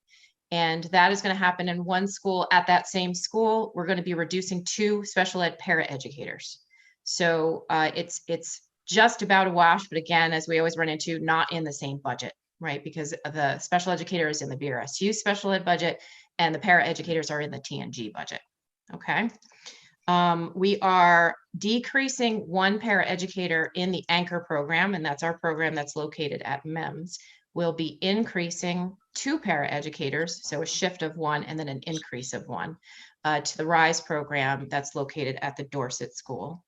And that is going to happen in one school. At that same school, we're going to be reducing 2 special ed paraeducators. So it's just about a wash, but again, as we always run into, not in the same budget, right? Because the special educator is in the BRSU special ed budget and the paraeducators are in the TNG budget, okay? We are decreasing 1 paraeducator in the anchor program, and that's our program that's located at MEMS. We'll be increasing 2 paraeducators, so a shift of 1 and then an increase of 1 to the RISE program that's located at the Dorset School.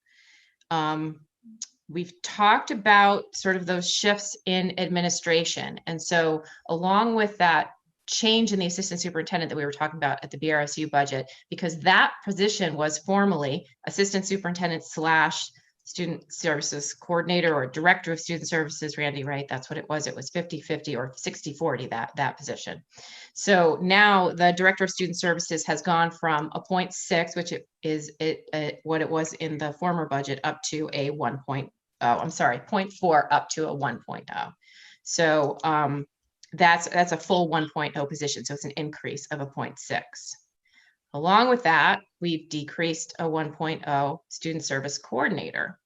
We've talked about sort of those shifts in administration. And so along with that change in the assistant superintendent that we were talking about at the BRSU budget, because that position was formerly assistant superintendent slash student services coordinator or director of student services, Randy, right? That's what it was. It was 50-50 or 60-40, that position. So now the director of student services has gone from a 0.6, which what it was in the former budget, up to a 0.4 up to a 1.0. So that's a full 1.0 position. So it's an increase of a 0.6. Along with that, we've decreased a 1.0 student service coordinator.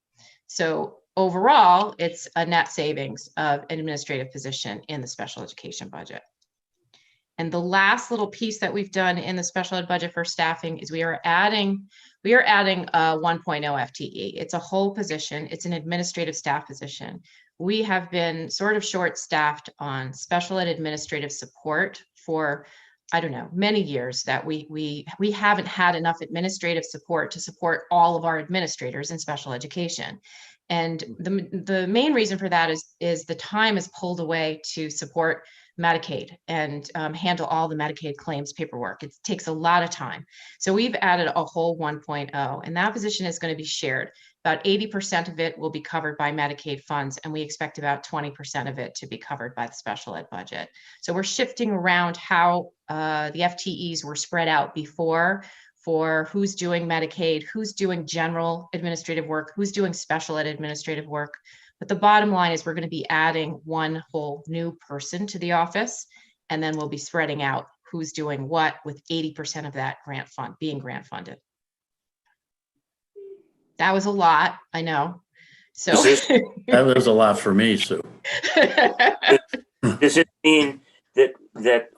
So overall, it's a net savings of an administrative position in the special education budget. And the last little piece that we've done in the special ed budget for staffing is we are adding a 1.0 FTE. It's a whole position. It's an administrative staff position. We have been sort of short-staffed on special ed administrative support for, I don't know, many years, that we haven't had enough administrative support to support all of our administrators in special education. And the main reason for that is the time is pulled away to support Medicaid and handle all the Medicaid claims paperwork. It takes a lot of time. So we've added a whole 1.0, and that position is going to be shared. About 80% of it will be covered by Medicaid funds, and we expect about 20% of it to be covered by the special ed budget. So we're shifting around how the FTEs were spread out before, for who's doing Medicaid, who's doing general administrative work, who's doing special ed administrative work. But the bottom line is we're going to be adding one whole new person to the office, and then we'll be spreading out who's doing what, with 80% of that being grant funded. That was a lot, I know. So that was a lot for me, Sue. Does it mean that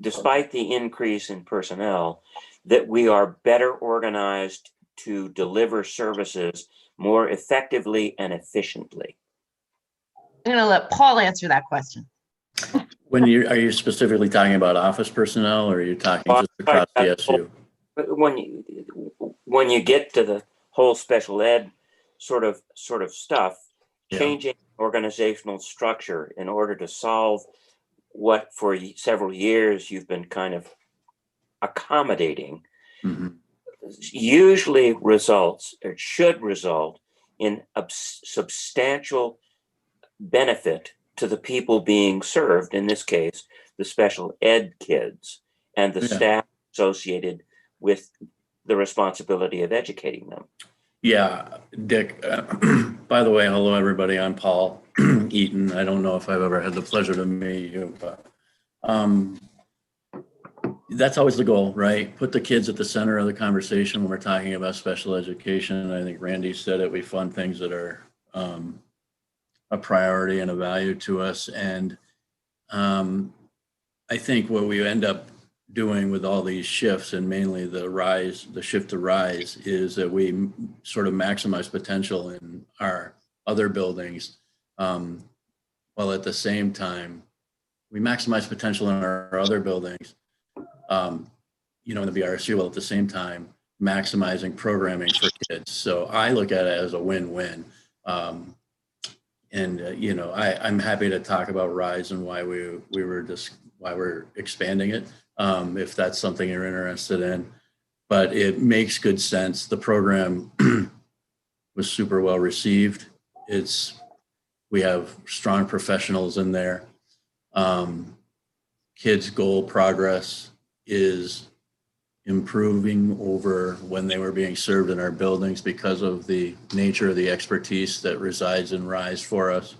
despite the increase in personnel, that we are better organized to deliver services more effectively and efficiently? I'm going to let Paul answer that question. Are you specifically talking about office personnel, or are you talking just across the SU? When you get to the whole special ed sort of stuff, changing organizational structure in order to solve what for several years you've been kind of accommodating, usually results, or should result, in a substantial benefit to the people being served, in this case, the special ed kids and the staff associated with the responsibility of educating them. Yeah, Dick, by the way, hello, everybody. I'm Paul Eaton. I don't know if I've ever had the pleasure to meet you, but that's always the goal, right? Put the kids at the center of the conversation when we're talking about special education. I think Randy said it, we fund things that are a priority and a value to us. And I think what we end up doing with all these shifts, and mainly the shift to RISE, is that we sort of maximize potential in our other buildings, while at the same time we maximize potential in our other buildings, in the BRSU, while at the same time maximizing programming for kids. So I look at it as a win-win. I'm happy to talk about RISE and why why we're expanding it, if that's something you're interested in. But it makes good sense. The program was super well received. We have strong professionals in there. Kids' goal progress is improving over when they were being served in our buildings because of the nature of the expertise that resides in RISE for us.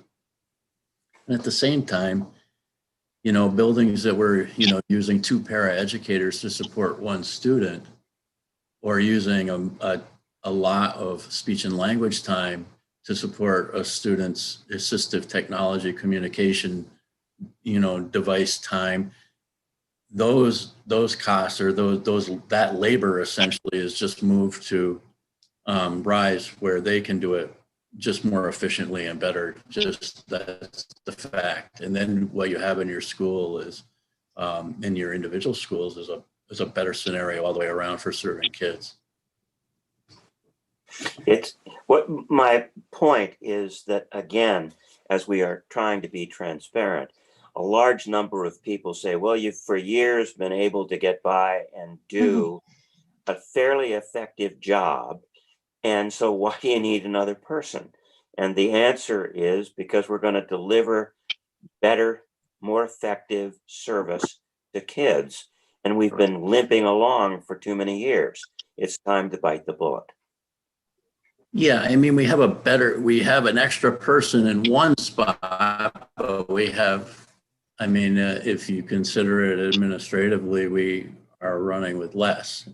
And at the same time, buildings that were, using 2 para-educators to support 1 student, or using a lot of speech and language time to support a student's assistive technology communication, device time, those costs, or that labor essentially is just moved to RISE, where they can do it just more efficiently and better. Just that's the fact. And then what you have in your school is, in your individual schools, is a better scenario all the way around for serving kids. It's what my point is, that again, as we are trying to be transparent, a large number of people say, well, you've for years been able to get by and do a fairly effective job. And so why do you need another person? And the answer is because we're going to deliver better, more effective service to kids. And we've been limping along for too many years. It's time to bite the bullet. Yeah, I mean, we have an extra person in one spot, but we have, I mean, if you consider it administratively, we are running with less.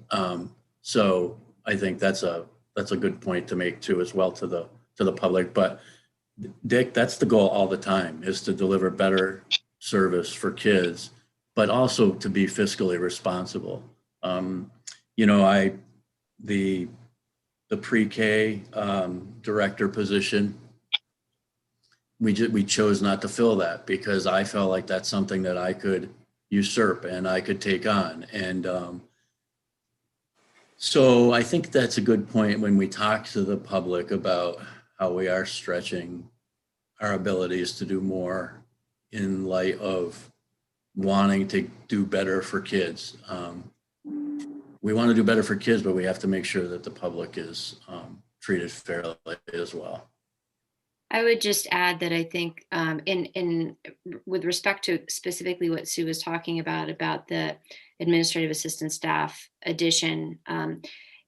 So I think that's a good point to make too, as well, to the public. But Dick, that's the goal all the time, is to deliver better service for kids, but also to be fiscally responsible. The pre-K director position, we chose not to fill that because I felt like that's something that I could usurp and I could take on. And so I think that's a good point when we talk to the public about how we are stretching our abilities to do more in light of wanting to do better for kids. We want to do better for kids, but we have to make sure that the public is treated fairly as well. I would just add that I think in with respect to specifically what Sue was talking about the administrative assistant staff addition,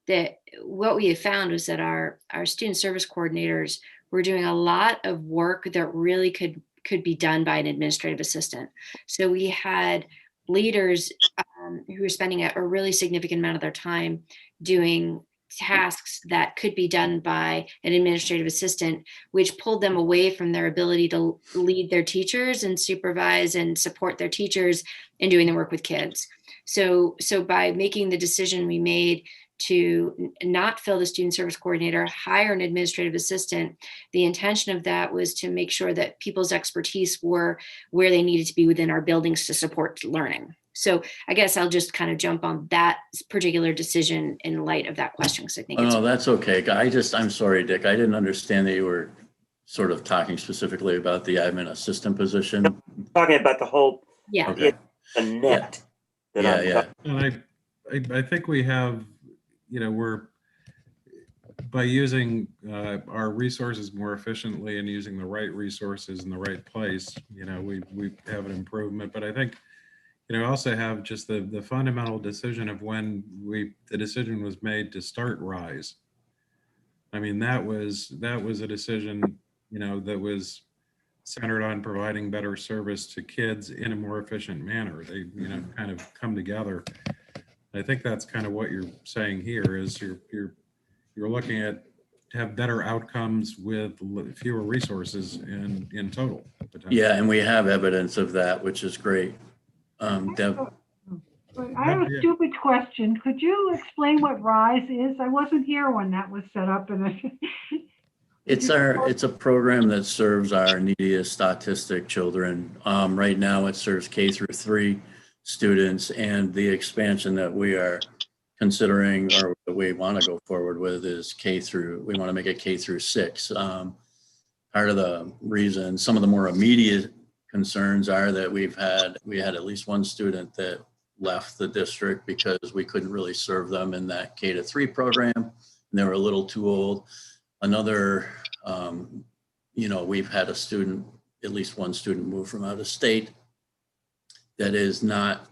that what we have found was that our student service coordinators were doing a lot of work that really could be done by an administrative assistant. So we had leaders who were spending a really significant amount of their time doing tasks that could be done by an administrative assistant, which pulled them away from their ability to lead their teachers and supervise and support their teachers in doing the work with kids. So by making the decision we made to not fill the student service coordinator, hire an administrative assistant, the intention of that was to make sure that people's expertise were where they needed to be within our buildings to support learning. So I guess I'll just kind of jump on that particular decision in light of that question, because I think no, that's okay. I'm sorry, Dick. I didn't understand that you were sort of talking specifically about the admin assistant position. I'm talking about the whole, yeah, Okay. a net. Yeah. And I think we have, we're, by using our resources more efficiently and using the right resources in the right place, we have an improvement. But I think, also have just the fundamental decision of when the decision was made to start RISE. I mean, that was a decision, that was centered on providing better service to kids in a more efficient manner. They, kind of come together. I think that's kind of what you're saying here is you're looking at to have better outcomes with fewer resources in total. Yeah, and we have evidence of that, which is great. Deb. I have a stupid question. Could you explain what RISE is? I wasn't here when that was set up. It's a program that serves our neediest autistic children. Right now it serves K through 3 students, and the expansion that we are considering or that we want to go forward with is we want to make it K through 6. Part of the reason, some of the more immediate concerns are that we had at least one student that left the district because we couldn't really serve them in that K to 3 program, and they were a little too old. Another, we've had at least one student move from out of state that is not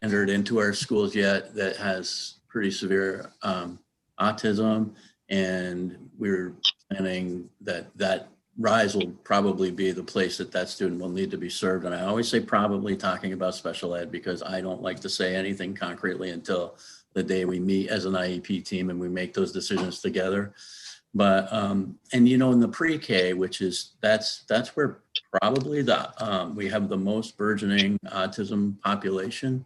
entered into our schools yet, that has pretty severe autism, and we're planning that RISE will probably be the place that student will need to be served. And I always say probably, talking about special ed, because I don't like to say anything concretely until the day we meet as an IEP team and we make those decisions together. But, and in the pre-K, which is, that's where probably we have the most burgeoning autism population.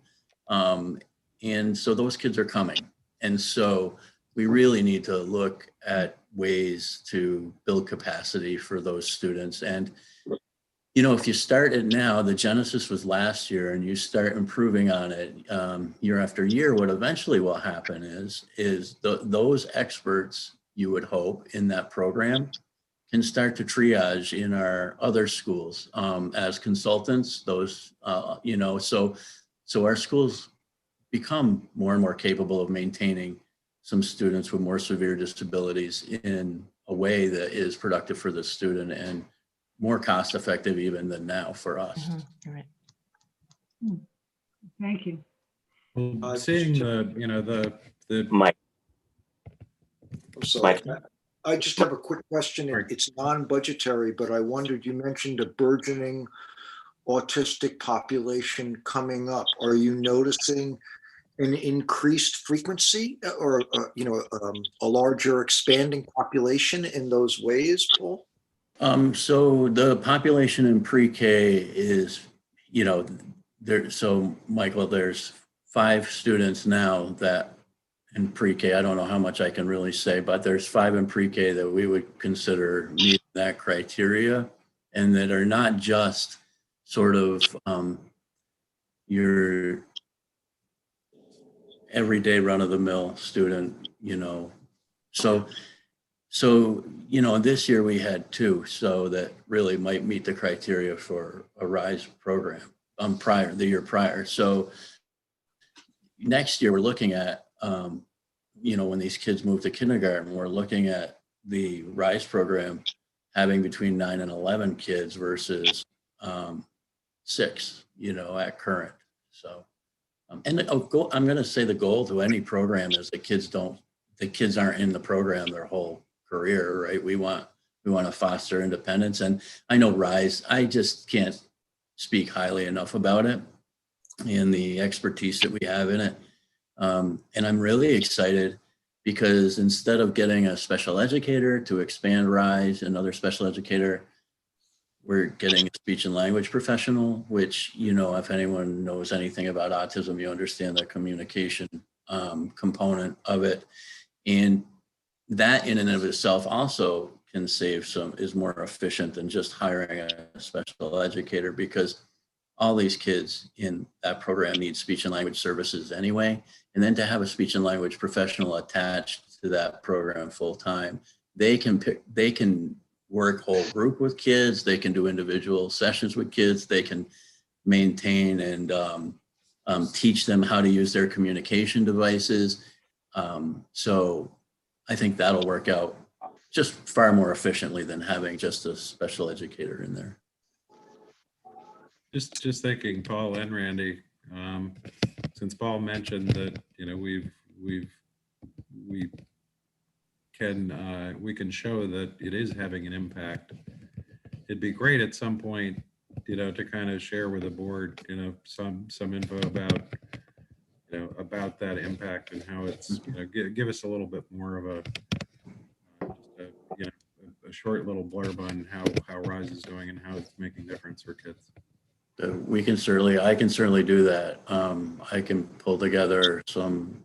And so those kids are coming. And so we really need to look at ways to build capacity for those students. And, if you start it now, the genesis was last year, and you start improving on it year after year, what eventually will happen is those experts, you would hope, in that program can start to triage in our other schools as consultants. Those, so our schools become more and more capable of maintaining some students with more severe disabilities in a way that is productive for the student and more cost effective even than now for us. You're right. Thank you. Well, seeing the Mike, I'm sorry. Mike. I just have a quick question. Sorry. It's non-budgetary, but I wondered, you mentioned a burgeoning autistic population coming up. Are you noticing an increased frequency or, a larger expanding population in those ways, Paul? So the population in pre-K is, so Michael, there's 5 students now that in pre-K, I don't know how much I can really say, but there's 5 in pre-K that we would consider meeting that criteria, and that are not just sort of your everyday run-of-the-mill student, So, this year we had 2, so that really might meet the criteria for a RISE program the year prior. So next year we're looking at, when these kids move to kindergarten, we're looking at the RISE program having between 9 and 11 kids versus 6, at current. So, I'm going to say the goal to any program is the kids aren't in the program their whole career, right? We want to foster independence. And I know RISE, I just can't speak highly enough about it and the expertise that we have in it. And I'm really excited because instead of getting a special educator to expand RISE, another special educator, we're getting a speech and language professional, which, if anyone knows anything about autism, you understand the communication component of it. And that in and of itself also can is more efficient than just hiring a special educator, because all these kids in that program need speech and language services anyway. And then to have a speech and language professional attached to that program full time, they can work whole group with kids, they can do individual sessions with kids, they can maintain and teach them how to use their communication devices. So I think that'll work out just far more efficiently than having just a special educator in there. just thinking, Paul and Randy, since Paul mentioned that, we can show that it is having an impact. It'd be great at some point, to kind of share with the board, some info about, about that impact and how it's, give us a little bit more of a short little blurb on how RISE is doing and how it's making a difference for kids. I can certainly do that. I can pull together some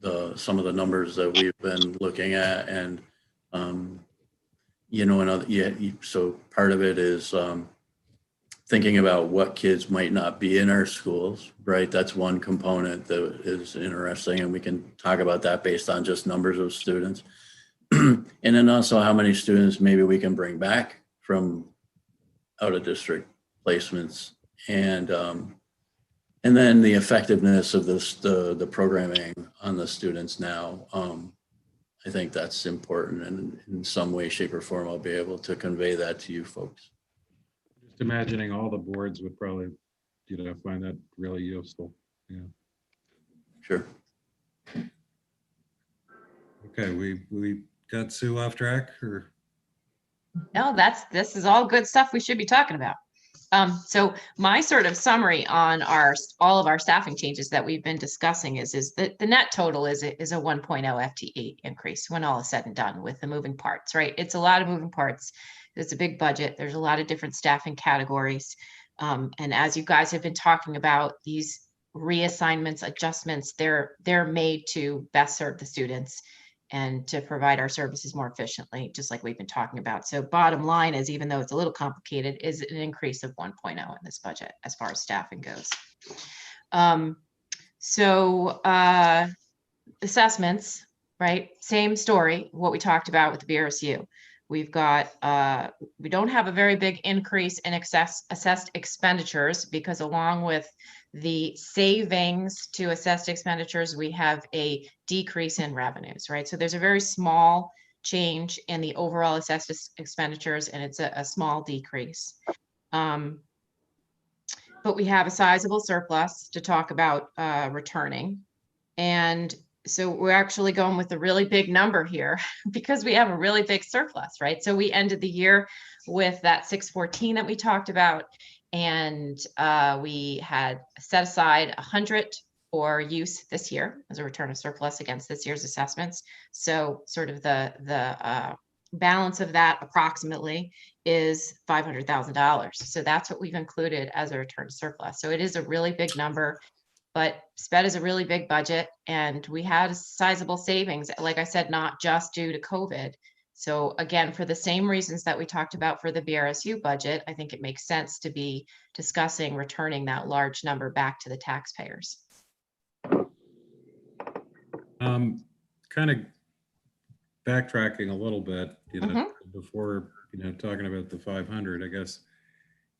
of the numbers that we've been looking at, and so part of it is thinking about what kids might not be in our schools, right? That's one component that is interesting, and we can talk about that based on just numbers of students. And then also how many students maybe we can bring back from out of district placements, and then the effectiveness of the programming on the students now. I think that's important, and in some way, shape, or form, I'll be able to convey that to you folks. Just imagining all the boards would probably, find that really useful. Yeah. Sure. Okay, we got Sue off track, or? No, this is all good stuff we should be talking about. So my sort of summary on all of our staffing changes that we've been discussing is that the net total is a 1.0 FTE increase when all is said and done with the moving parts, right? It's a lot of moving parts. It's a big budget. There's a lot of different staffing categories. And as you guys have been talking about, these reassignments, adjustments, they're made to best serve the students and to provide our services more efficiently, just like we've been talking about. So bottom line is, even though it's a little complicated, is an increase of 1.0 in this budget as far as staffing goes. Assessments, right? Same story, what we talked about with the BRSU. We've got, we don't have a very big increase in assessed expenditures because along with the savings to assessed expenditures, we have a decrease in revenues, right? So there's a very small change in the overall assessed expenditures, and it's a small decrease. But we have a sizable surplus to talk about returning. And so we're actually going with a really big number here because we have a really big surplus, right? So we ended the year with that 614 that we talked about, and we had set aside 100 for use this year as a return of surplus against this year's assessments. So sort of the balance of that approximately is $500,000. So that's what we've included as a return to surplus. So it is a really big number. But SPED is a really big budget, and we had sizable savings, like I said, not just due to COVID. So again, for the same reasons that we talked about for the BRSU budget, I think it makes sense to be discussing returning that large number back to the taxpayers. Kind of backtracking a little bit, before, talking about the 500, I guess.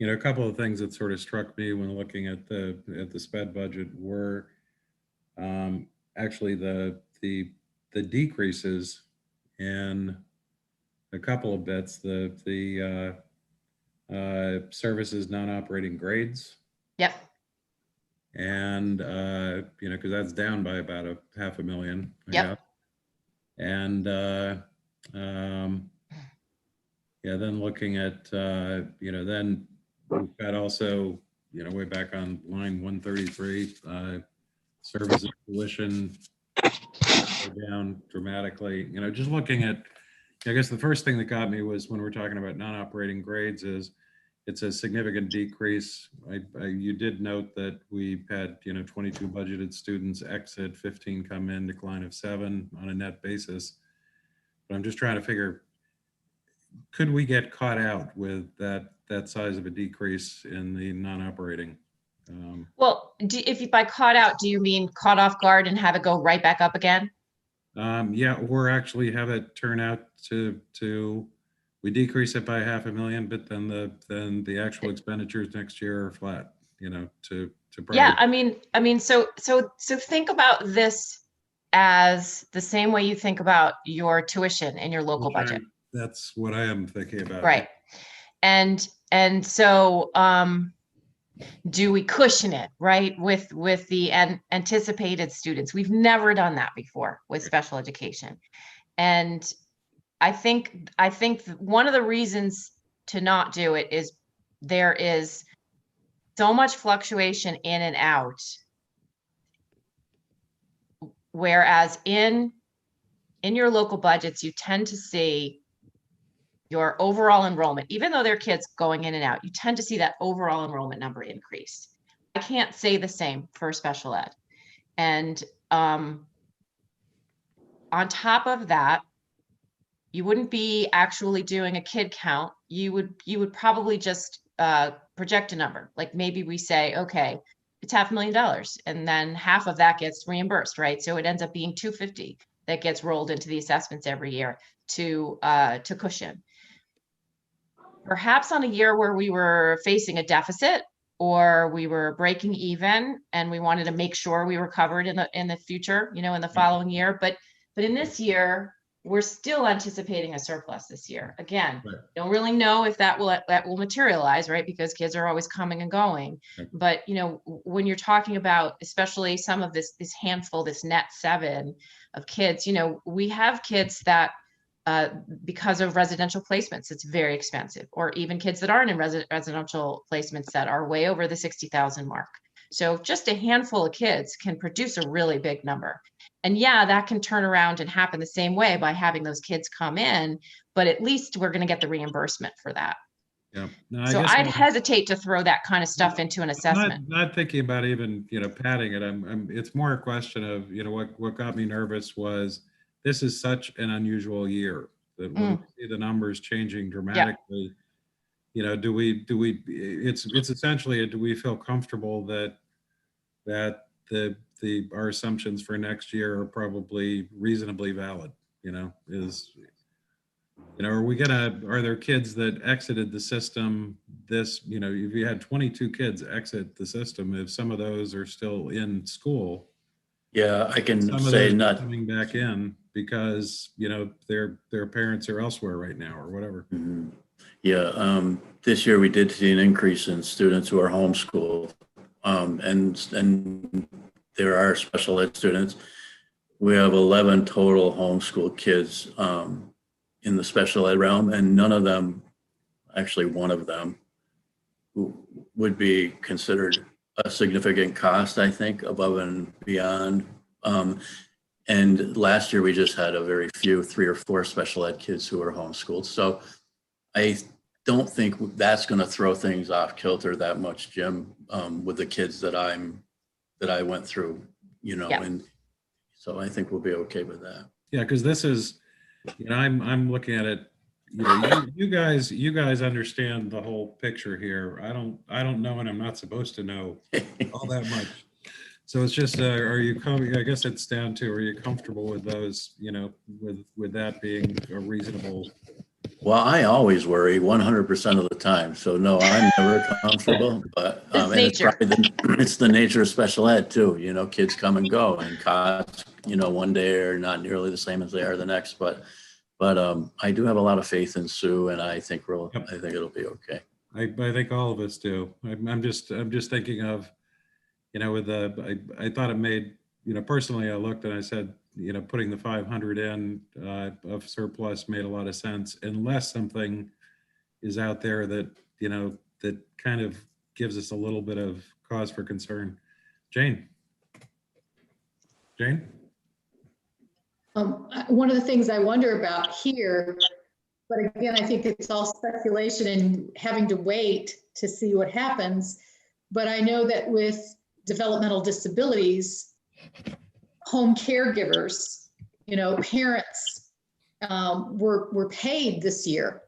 A couple of things that sort of struck me when looking at the SPED budget were actually the decreases in a couple of bits. The services non-operating grades. Yep. And because that's down by about $500,000. Yep. And then looking at then we've got also, way back on line 133, services tuition down dramatically. Just looking at, I guess the first thing that got me was when we're talking about non-operating grades is it's a significant decrease. You did note that we had, 22 budgeted students exit, 15 come in, decline of 7 on a net basis. But I'm just trying to figure, could we get caught out with that size of a decrease in the non-operating? Well, if you by caught out, do you mean caught off guard and have it go right back up again? Yeah, or actually have it turn out to we decrease it by $500,000, but then the actual expenditures next year are flat. To Yeah, I mean, so think about this as the same way you think about your tuition in your local budget. That's what I am thinking about. Right. And so do we cushion it, right, with the anticipated students? We've never done that before with special education. And I think one of the reasons to not do it is there is so much fluctuation in and out. Whereas in your local budgets, you tend to see your overall enrollment, even though there are kids going in and out, you tend to see that overall enrollment number increase. I can't say the same for special ed. And on top of that, you wouldn't be actually doing a kid count. You would probably just project a number. Like maybe we say, okay, it's $500,000, and then half of that gets reimbursed, right? So it ends up being $250 that gets rolled into the assessments every year to cushion. Perhaps on a year where we were facing a deficit or we were breaking even and we wanted to make sure we were covered in the future, in the following year. But in this year, we're still anticipating a surplus this year. Again, Right. Don't really know if that will materialize, right? Because kids are always coming and going. Right. But when you're talking about, especially some of this handful, this net 7 of kids, we have kids that because of residential placements, it's very expensive, or even kids that aren't in residential placements that are way over the 60,000 mark. So just a handful of kids can produce a really big number. And yeah, that can turn around and happen the same way by having those kids come in, but at least we're going to get the reimbursement for that. Yeah. No, So I'd hesitate to throw that kind of stuff into an assessment. Not thinking about even, padding it. It's more a question of, what got me nervous was this is such an unusual year that when we see the numbers changing dramatically, it's essentially, do we feel comfortable that our assumptions for next year are probably reasonably valid, You know, are there kids that exited the system this, you know, if you had 22 kids exit the system, if some of those are still in school, Yeah, I can some of say those are not. coming back in because, you know, their parents are elsewhere right now or whatever. Mhm. Yeah, this year we did see an increase in students who are homeschooled. And there are special ed students. We have 11 total homeschool kids in the special ed realm, and none of them, actually one of them, who would be considered a significant cost, I think, above and beyond. And last year we just had a very few, 3 or 4 special ed kids who were homeschooled. So I don't think that's going to throw things off kilter that much, Jim, with the kids that I went through, you know, Yeah. and so I think we'll be okay with that. Yeah, because this is, you know, I'm looking at it, you know, you guys understand the whole picture here. I don't know, and I'm not supposed to know all that much. So it's just, are you coming, I guess it's down to, are you comfortable with those, you know, with that being a reasonable? Well, I always worry 100% of the time. So no, I'm never comfortable, but It's and nature. it's the nature of special ed too. You know, kids come and go, and costs, you know, one day are not nearly the same as they are the next. But I do have a lot of faith in Sue, and I think Yep. I think it'll be okay. I think all of us do. I'm just thinking of, you know, with I thought it made, you know, personally, I looked and I said, you know, putting the 500 in of surplus made a lot of sense, unless something is out there that, you know, that kind of gives us a little bit of cause for concern. Jane? One of the things I wonder about here, but again, I think it's all speculation and having to wait to see what happens. But I know that with developmental disabilities, home caregivers, you know, parents were paid this year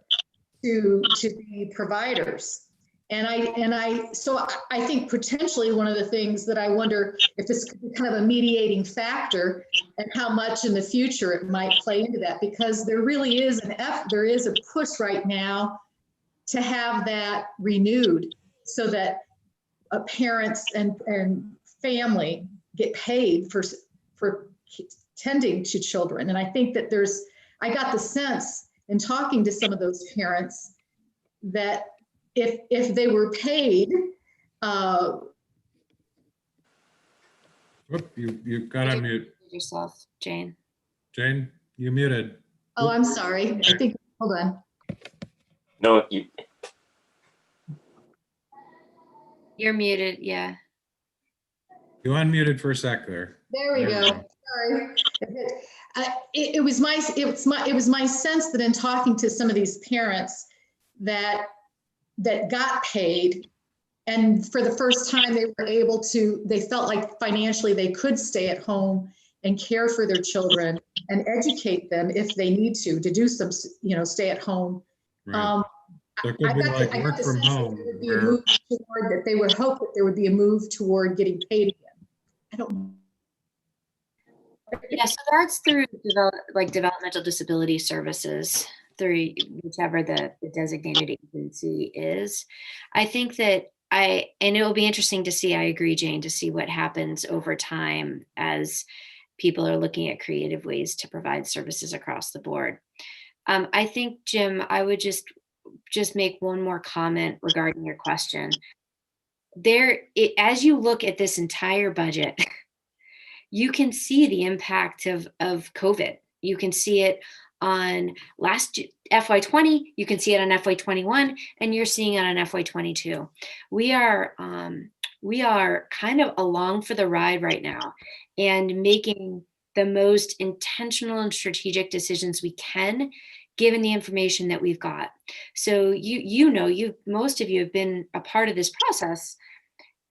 to be providers. So I think potentially one of the things that I wonder if this could be kind of a mediating factor and how much in the future it might play into that, because there really is there is a push right now to have that renewed so that parents and family get paid for tending to children. And I think that I got the sense in talking to some of those parents that if they were paid, You got on mute. Yourself, Jane. Jane, you muted. oh, I'm sorry. I think, hold on. No, You're muted. Yeah. You unmuted for a sec there. There we go. Sorry. It was my sense that in talking to some of these parents that got paid, and for the first time they felt like financially they could stay at home and care for their children and educate them if they need to do some, you know, stay at home. Right. So it could be like work from home. That they would hope that there would be a move toward getting paid again. I don't know. Yeah, so that's through developmental disability services, through whichever the designated agency is. I think that and it will be interesting to see, I agree, Jane, to see what happens over time as people are looking at creative ways to provide services across the board. I think, Jim, I would just make one more comment regarding your question. As you look at this entire budget, you can see the impact of COVID. You can see it on last FY20, you can see it on FY21, and you're seeing it on FY22. We are kind of along for the ride right now and making the most intentional and strategic decisions we can, given the information that we've got. So most of you have been a part of this process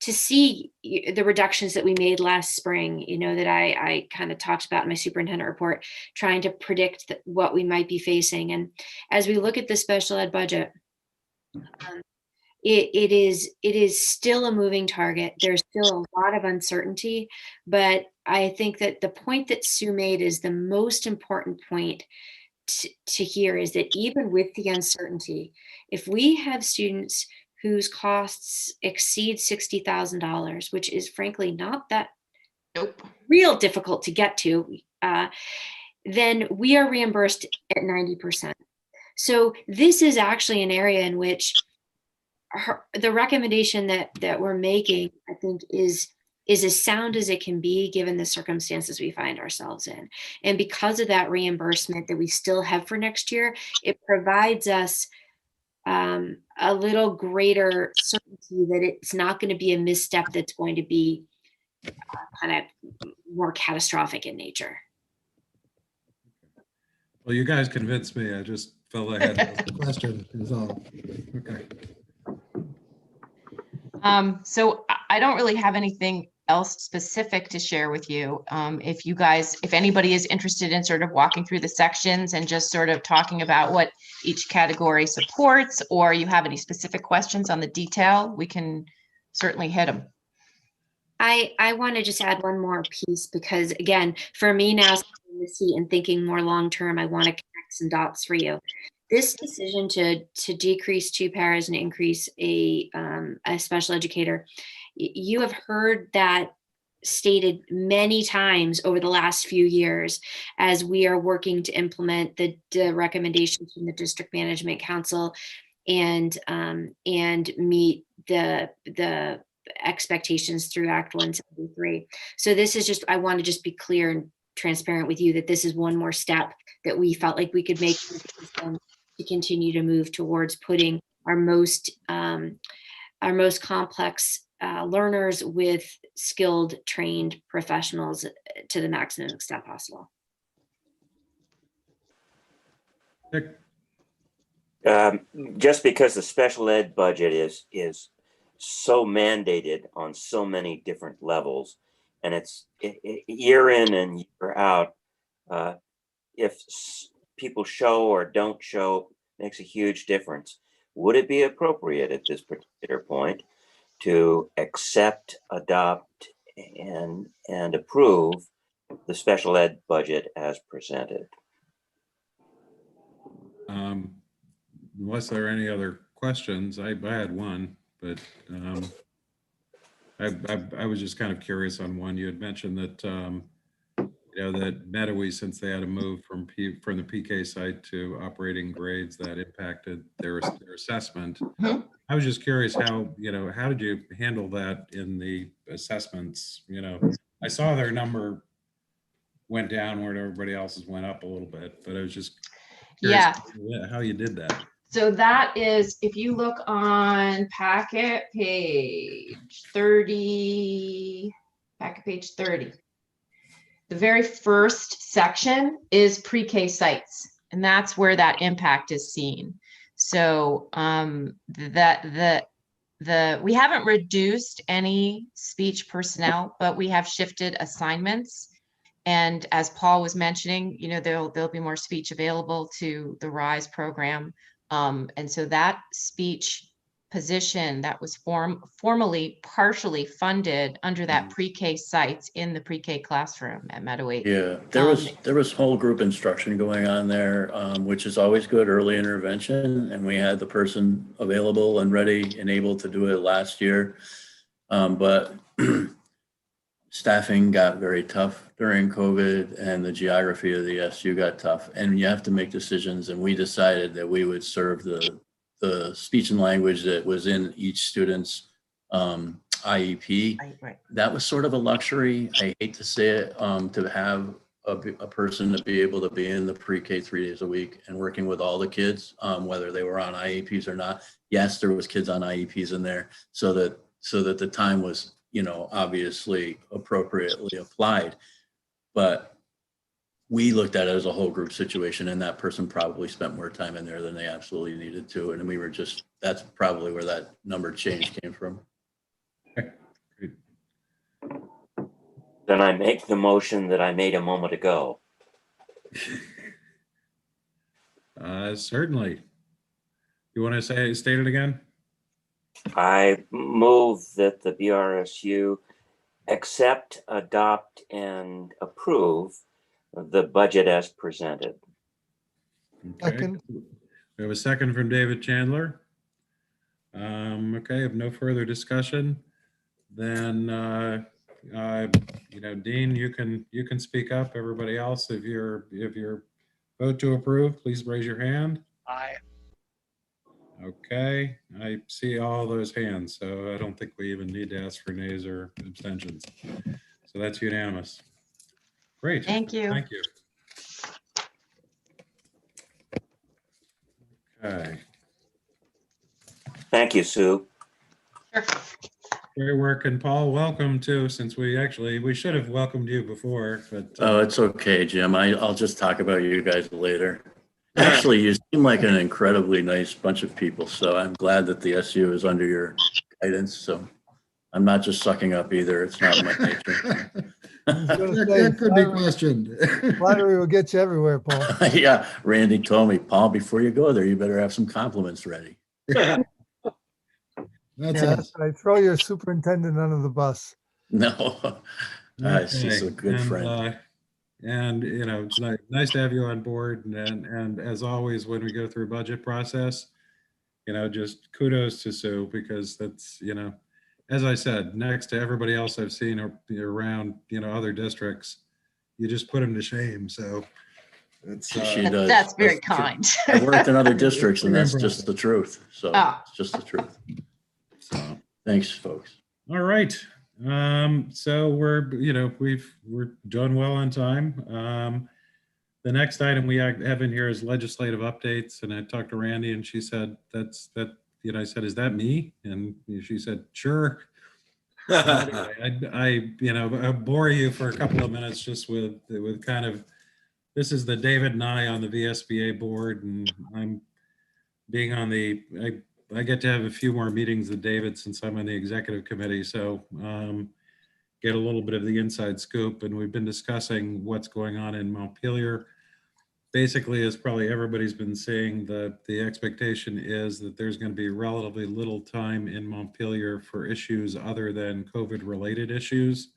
to see the reductions that we made last spring, you know, that I kind of talked about in my superintendent report, trying to predict what we might be facing. And as we look at the special ed budget, it is still a moving target. There's still a lot of uncertainty, but I think that the point that Sue made is the most important point to hear is that even with the uncertainty, if we have students whose costs exceed $60,000, which is frankly not that real difficult to get to, then we are reimbursed at 90%. So this is actually an area in which the recommendation that we're making, I think, is as sound as it can be given the circumstances we find ourselves in. And because of that reimbursement that we still have for next year, it provides us a little greater certainty that it's not going to be a misstep that's going to be kind of more catastrophic in nature. Well, you guys convinced me. I just felt I had to ask the question is all. Okay. So I don't really have anything else specific to share with you. If anybody is interested in sort of walking through the sections and just sort of talking about what each category supports, or you have any specific questions on the detail, we can certainly hit them. I want to just add one more piece because, again, for me now, sitting in the seat and thinking more long term, I want to connect some dots for you. This decision to decrease 2 paras and increase a special educator, you have heard that stated many times over the last few years as we are working to implement the recommendations from the District Management Council and meet the expectations through Act 173. So this is just, I want to just be clear and transparent with you that this is one more step that we felt like we could make to continue to move towards putting our most complex learners with skilled, trained professionals to the maximum extent possible. Just because the special ed budget is so mandated on so many different levels, and it's year in and year out, if people show or don't show makes a huge difference. Would it be appropriate at this particular point to accept, adopt, and approve the special ed budget as presented? Unless there are any other questions, I had one, but I was just kind of curious on one. You had mentioned that that Meadowy, since they had to move from the PK site to operating grades, that impacted their assessment. Mm-hmm. I was just curious how did you handle that in the assessments? I saw their number went down where everybody else's went up a little bit, but I was just curious how you did that. So that is, if you look on packet page 30, the very first section is pre-K sites, and that's where that impact is seen. So we haven't reduced any speech personnel, but we have shifted assignments. And as Paul was mentioning, there'll be more speech available to the RISE program. And so that speech position that was formally partially funded under that pre-K sites in the pre-K classroom at Meadowy. Yeah, there was whole group instruction going on there, which is always good, early intervention. And we had the person available and ready and able to do it last year. But staffing got very tough during COVID, and the geography of the SU got tough, and you have to make decisions. And we decided that we would serve the speech and language that was in each student's IEP. Right. That was sort of a luxury. I hate to say it, to have a person to be able to be in the pre-K 3 days a week and working with all the kids, whether they were on IEPs or not. Yes, there was kids on IEPs in there, so that the time was, obviously appropriately applied. But we looked at it as a whole group situation, and that person probably spent more time in there than they absolutely needed to. And we were that's probably where that number change came from. Then I make the motion that I made a moment ago. Certainly. You want to state it again? I move that the BRSU accept, adopt, and approve the budget as presented. Okay. Second. We have a second from David Chandler. Okay, if no further discussion, then, Dean, you can speak up. Everybody else, if you're vote to approve, please raise your hand. Aye. Okay, I see all those hands, so I don't think we even need to ask for nays or abstentions. So that's unanimous. Great. Thank you. Thank you. Okay, Thank you, Sue. Sure. great work. And Paul, welcome too, since we should have welcomed you before, but. Oh, it's okay, Jim. I'll just talk about you guys later. Actually, you seem like an incredibly nice bunch of people, so I'm glad that the SU is under your guidance. So I'm not just sucking up either. It's not my nature. That could be questioned. Flattery will get you everywhere, Paul. Yeah, Randy told me, Paul, before you go there, you better have some compliments ready. That's Yeah, that's right. Throw your superintendent under the bus. No, she's a good friend. And it's nice to have you on board. And as always, when we go through budget process, just kudos to Sue, because that's, as I said, next to everybody else I've seen around, other districts, you just put them to shame. So it's, She does. That's very That's true. kind. I've worked in other districts, and Very that's impressive. just the truth. So it's just the truth. So, Thanks, folks. all right. So we're doing well on time. The next item we have in here is legislative updates, and I talked to Randy, and she said I said, is that me? And she said, sure. Anyway, I bore you for a couple of minutes just with kind of, this is the David and I on the VSBA board, and I'm being on I get to have a few more meetings than David since I'm on the executive committee. So get a little bit of the inside scoop, and we've been discussing what's going on in Montpelier. Basically, as probably everybody's been saying, the expectation is that there's going to be relatively little time in Montpelier for issues other than COVID-related issues.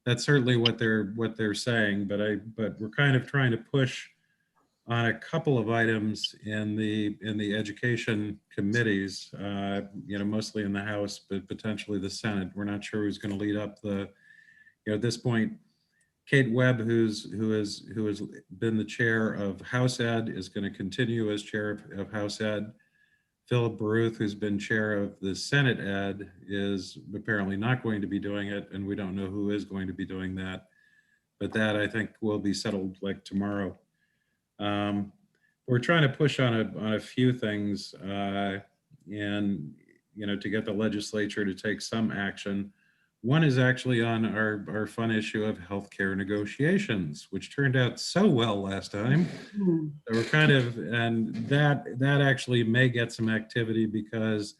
That's certainly what they're saying, but we're kind of trying to push on a couple of items in the education committees, mostly in the House, but potentially the Senate. We're not sure who's going to lead up at this point. Kate Webb, who has been the chair of House Ed, is going to continue as chair of House Ed. Philip Baruth, who's been chair of the Senate Ed, is apparently not going to be doing it, and we don't know who is going to be doing that. But that, I think, will be settled like tomorrow. We're trying to push on a few things, and to get the legislature to take some action. One is actually on our fun issue of healthcare negotiations, which turned out so well last time. So we're kind of, and that actually may get some activity, because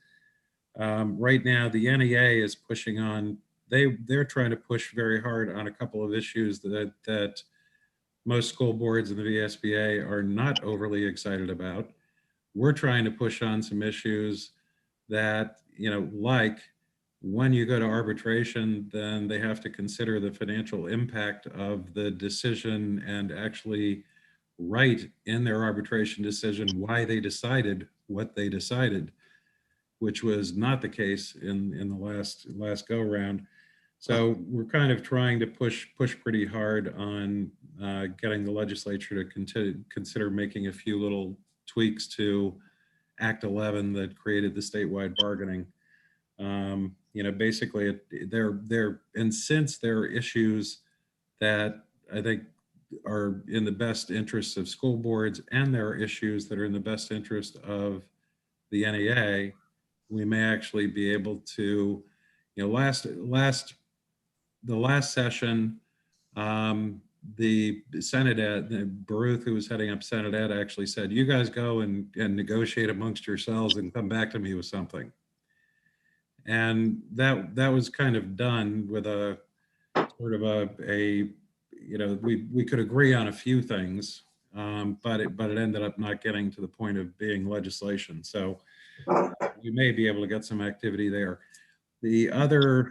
right now the NEA is pushing on. They're trying to push very hard on a couple of issues that most school boards in the VSBA are not overly excited about. We're trying to push on some issues that, like when you go to arbitration, then they have to consider the financial impact of the decision and actually write in their arbitration decision why they decided what they decided, which was not the case in the last go round. So we're kind of trying to push pretty hard on getting the legislature to consider making a few little tweaks to Act 11 that created the statewide bargaining. Basically, and since there are issues that I think are in the best interests of school boards, and there are issues that are in the best interest of the NEA, we may actually be able to, the last session, the Senate Ed, Baruth, who was heading up Senate Ed, actually said, you guys go and negotiate amongst yourselves and come back to me with something. And that was kind of done with a sort of we could agree on a few things, but it ended up not getting to the point of being legislation. So we may be able to get some activity there. The other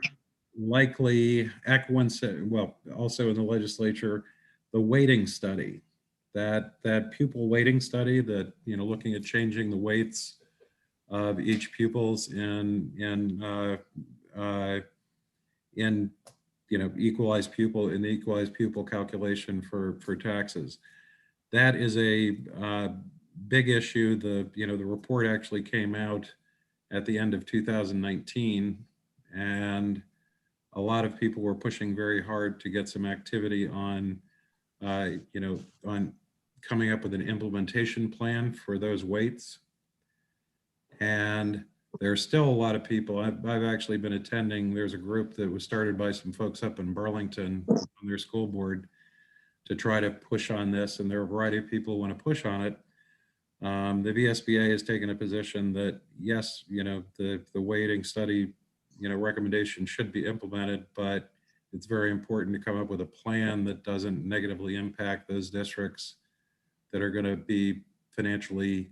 likely Act 1, well, also in the legislature, the weighting study. that pupil weighting study that, looking at changing the weights of each pupils in equalized pupil in the equalized pupil calculation for taxes. That is a big issue. The report actually came out at the end of 2019, and a lot of people were pushing very hard to get some activity on on coming up with an implementation plan for those weights. And there's still a lot of people. I've actually been attending. There's a group that was started by some folks up in Burlington on their school board to try to push on this, and there are a variety of people who want to push on it. The VSBA has taken a position that yes, the weighting study, recommendation should be implemented, but it's very important to come up with a plan that doesn't negatively impact those districts that are going to be financially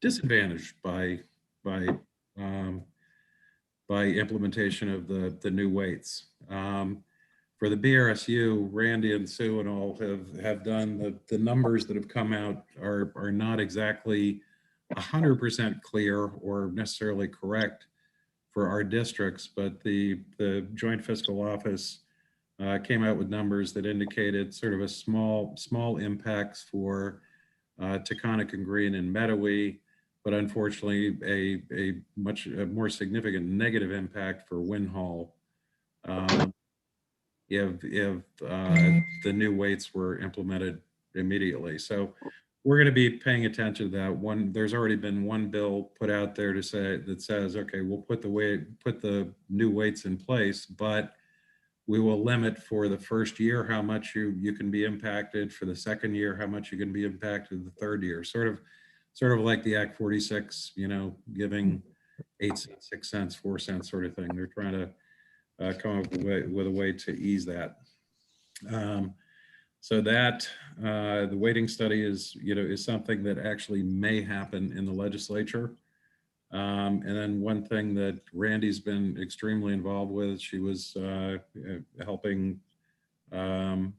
disadvantaged by implementation of the new weights. For the BRSU, Randy and Sue and all have done the numbers that have come out are not exactly 100% clear or necessarily correct for our districts, but the Joint Fiscal Office came out with numbers that indicated sort of a small impacts for Taconic and Green and Medowee, but unfortunately a much more significant negative impact for Winhall if the new weights were implemented immediately. So we're going to be paying attention to that. There's already been one bill put out there that says, okay, we'll put the new weights in place, but we will limit for the first year how much you can be impacted, for the second year how much you can be impacted, the third year, sort of like the Act 46, giving 8 cents, 6 cents, 4 cents sort of thing. They're trying to come up with a way to ease that. So that the weighting study is something that actually may happen in the legislature. And then one thing that Randy's been extremely involved with, she was helping the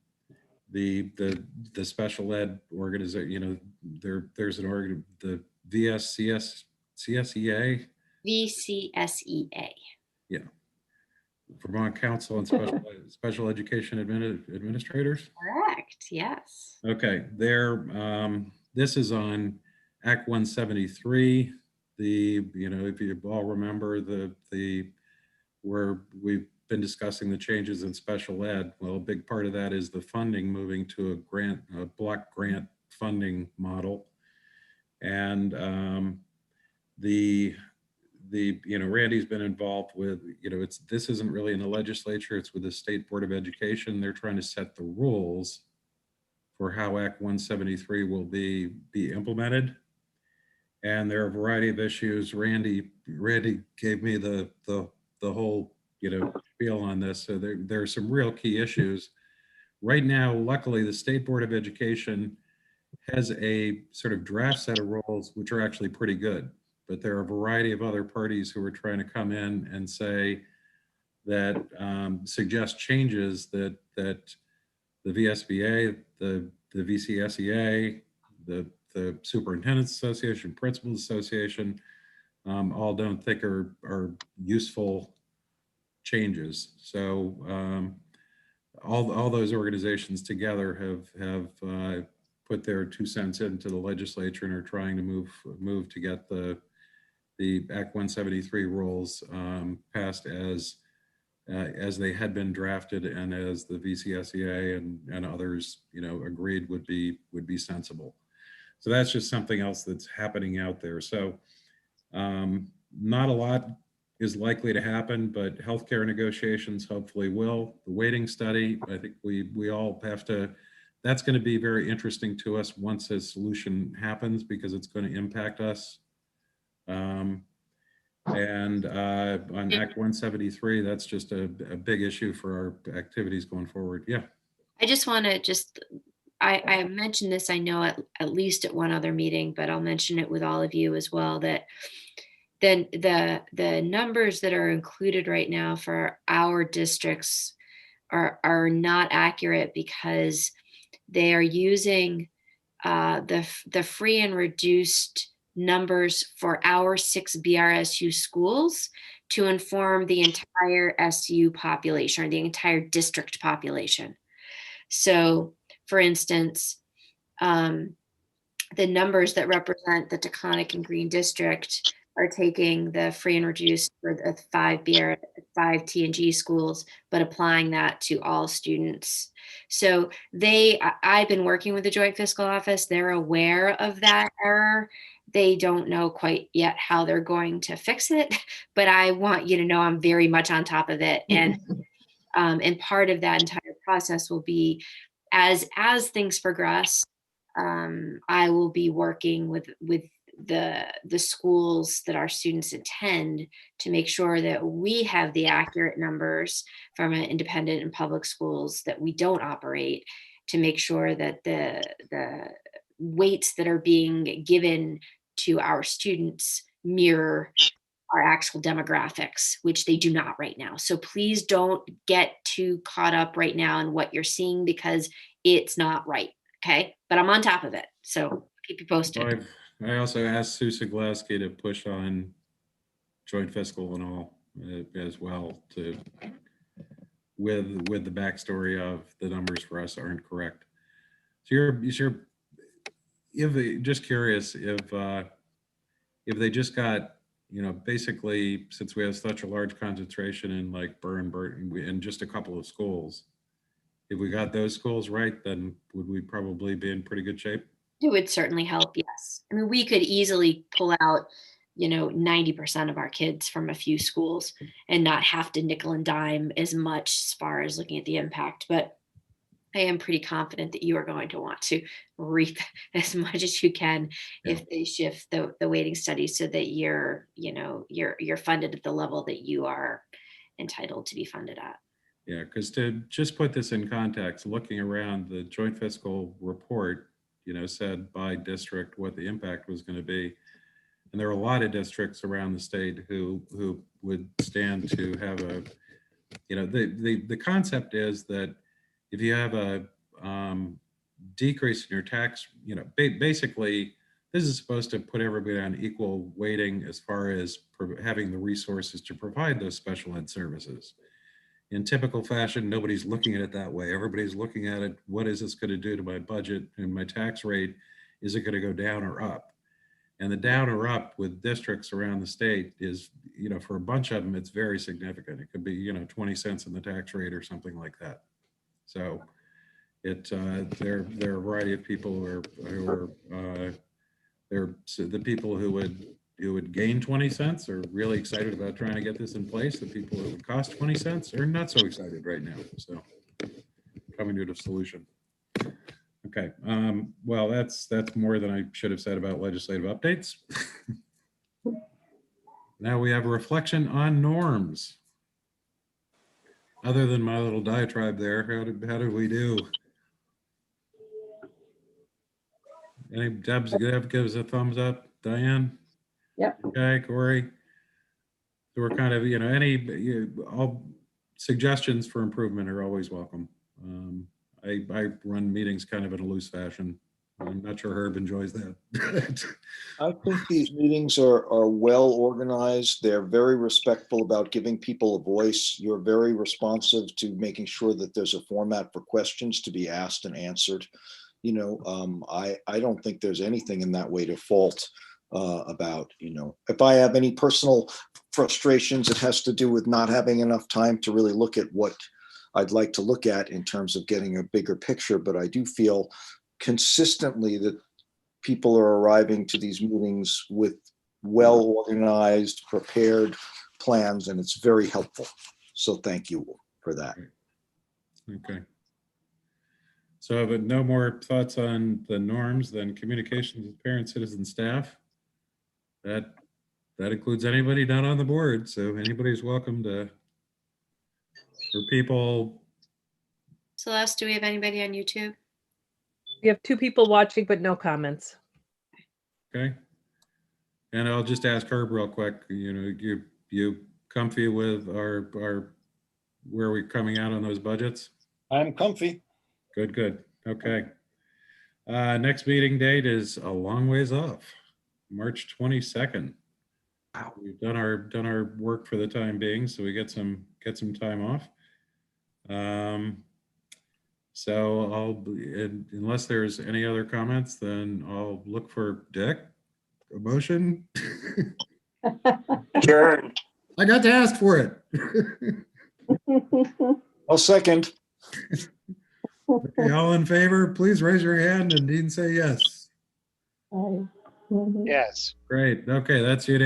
special ed organization. There's an the VSCSEA. VCSEA. Yeah. Vermont Council on Special Education Administrators. Correct. Yes. Okay. This is on Act 173. If you all remember where we've been discussing the changes in special ed. Well, a big part of that is the funding moving to a block grant funding model. And Randy's been involved with, this isn't really in the legislature, it's with the State Board of Education. They're trying to set the rules for how Act 173 will be implemented. And there are a variety of issues. Randy gave me the whole, spiel on this. So there are some real key issues. Right now, luckily, the State Board of Education has a sort of draft set of rules, which are actually pretty good. But there are a variety of other parties who are trying to come in and say that suggest changes that the VSBA, the VCSEA, the Superintendent's Association, Principals Association, all don't think are useful changes. So all those organizations together have put their 2 cents into the legislature and are trying to move to get the Act 173 rules passed as they had been drafted and as the VCSEA and others agreed would be sensible. So that's just something else that's happening out there. So not a lot is likely to happen, but healthcare negotiations hopefully will. The weighting study, I think we all have to, that's going to be very interesting to us once a solution happens because it's going to impact us. And on Act 173, that's just a big issue for our activities going forward. Yeah. I just want to I mentioned this, I know at least at one other meeting, but I'll mention it with all of you as well, that then the numbers that are included right now for our districts are not accurate because they are using the free and reduced numbers for our 6 BRSU schools to inform the entire SU population or the entire district population. So, for instance, the numbers that represent the Taconic and Green District are taking the free and reduced for the 5 T&G schools, but applying that to all students. So I've been working with the Joint Fiscal Office. They're aware of that error. They don't know quite yet how they're going to fix it, but I want you to know I'm very much on top of it. And part of that entire process will be as things progress, I will be working with the schools that our students attend to make sure that we have the accurate numbers from an independent and public schools that we don't operate, to make sure that the weights that are being given to our students mirror our actual demographics, which they do not right now. So please don't get too caught up right now in what you're seeing, because it's not right. Okay. But I'm on top of it. So keep you posted. I also asked Sue Zaglaski to push on joint fiscal and all as well, to with the backstory of the numbers for us aren't correct. So just curious if they just got, basically, since we have such a large concentration in like Burn and just a couple of schools, if we got those schools right, then would we probably be in pretty good shape? It would certainly help. Yes. I mean, we could easily pull out, 90% of our kids from a few schools and not have to nickel and dime as much as far as looking at the impact. But I am pretty confident that you are going to want to reap as much as you can if they shift the weighting study so that you're funded at the level that you are entitled to be funded at. Yeah, because to just put this in context, looking around, the joint fiscal report, said by district what the impact was going to be. And there are a lot of districts around the state who would stand to have the concept is that if you have a decrease in your tax, basically this is supposed to put everybody on equal weighting as far as having the resources to provide those special ed services. In typical fashion, nobody's looking at it that way. Everybody's looking at it, what is this going to do to my budget and my tax rate? Is it going to go down or up? And the down or up with districts around the state is, for a bunch of them, it's very significant. It could be, 20 cents in the tax rate or something like that. So there are a variety of people who are the people who would gain 20 cents are really excited about trying to get this in place. The people who would cost 20 cents are not so excited right now. So coming to a solution. Okay. Well, that's more than I should have said about legislative updates. Now we have a reflection on norms. Other than my little diatribe there, how did we do? Any Deb's gives a thumbs up. Diane? Yep. Okay, Corey. So we're kind of, all suggestions for improvement are always welcome. I run meetings kind of in a loose fashion. I'm not sure Herb enjoys that. I think these meetings are well organized. They're very respectful about giving people a voice. You're very responsive to making sure that there's a format for questions to be asked and answered. I don't think there's anything in that way to fault about. If I have any personal frustrations, it has to do with not having enough time to really look at what I'd like to look at in terms of getting a bigger picture. But I do feel consistently that people are arriving to these meetings with well-organized, prepared plans, and it's very helpful. So thank you for that. Okay. So but no more thoughts on the norms, then communications with parents, citizens, staff. That includes anybody not on the board. So anybody's welcome to, for people. Celeste, do we have anybody on YouTube? We have 2 people watching, but no comments. Okay. And I'll just ask Herb real quick, you comfy with our where are we coming out on those budgets? I'm comfy. Good. Okay. Next meeting date is a long ways off, March 22nd. Wow. We've done our work for the time being, so we get some time off. So unless there's any other comments, then I'll look for Dick. A motion. Adjourn. I got to ask for it. I'll second. Okay, all in favor, please raise your hand and Dean say yes. Yes. Great. Okay, that's unanimous.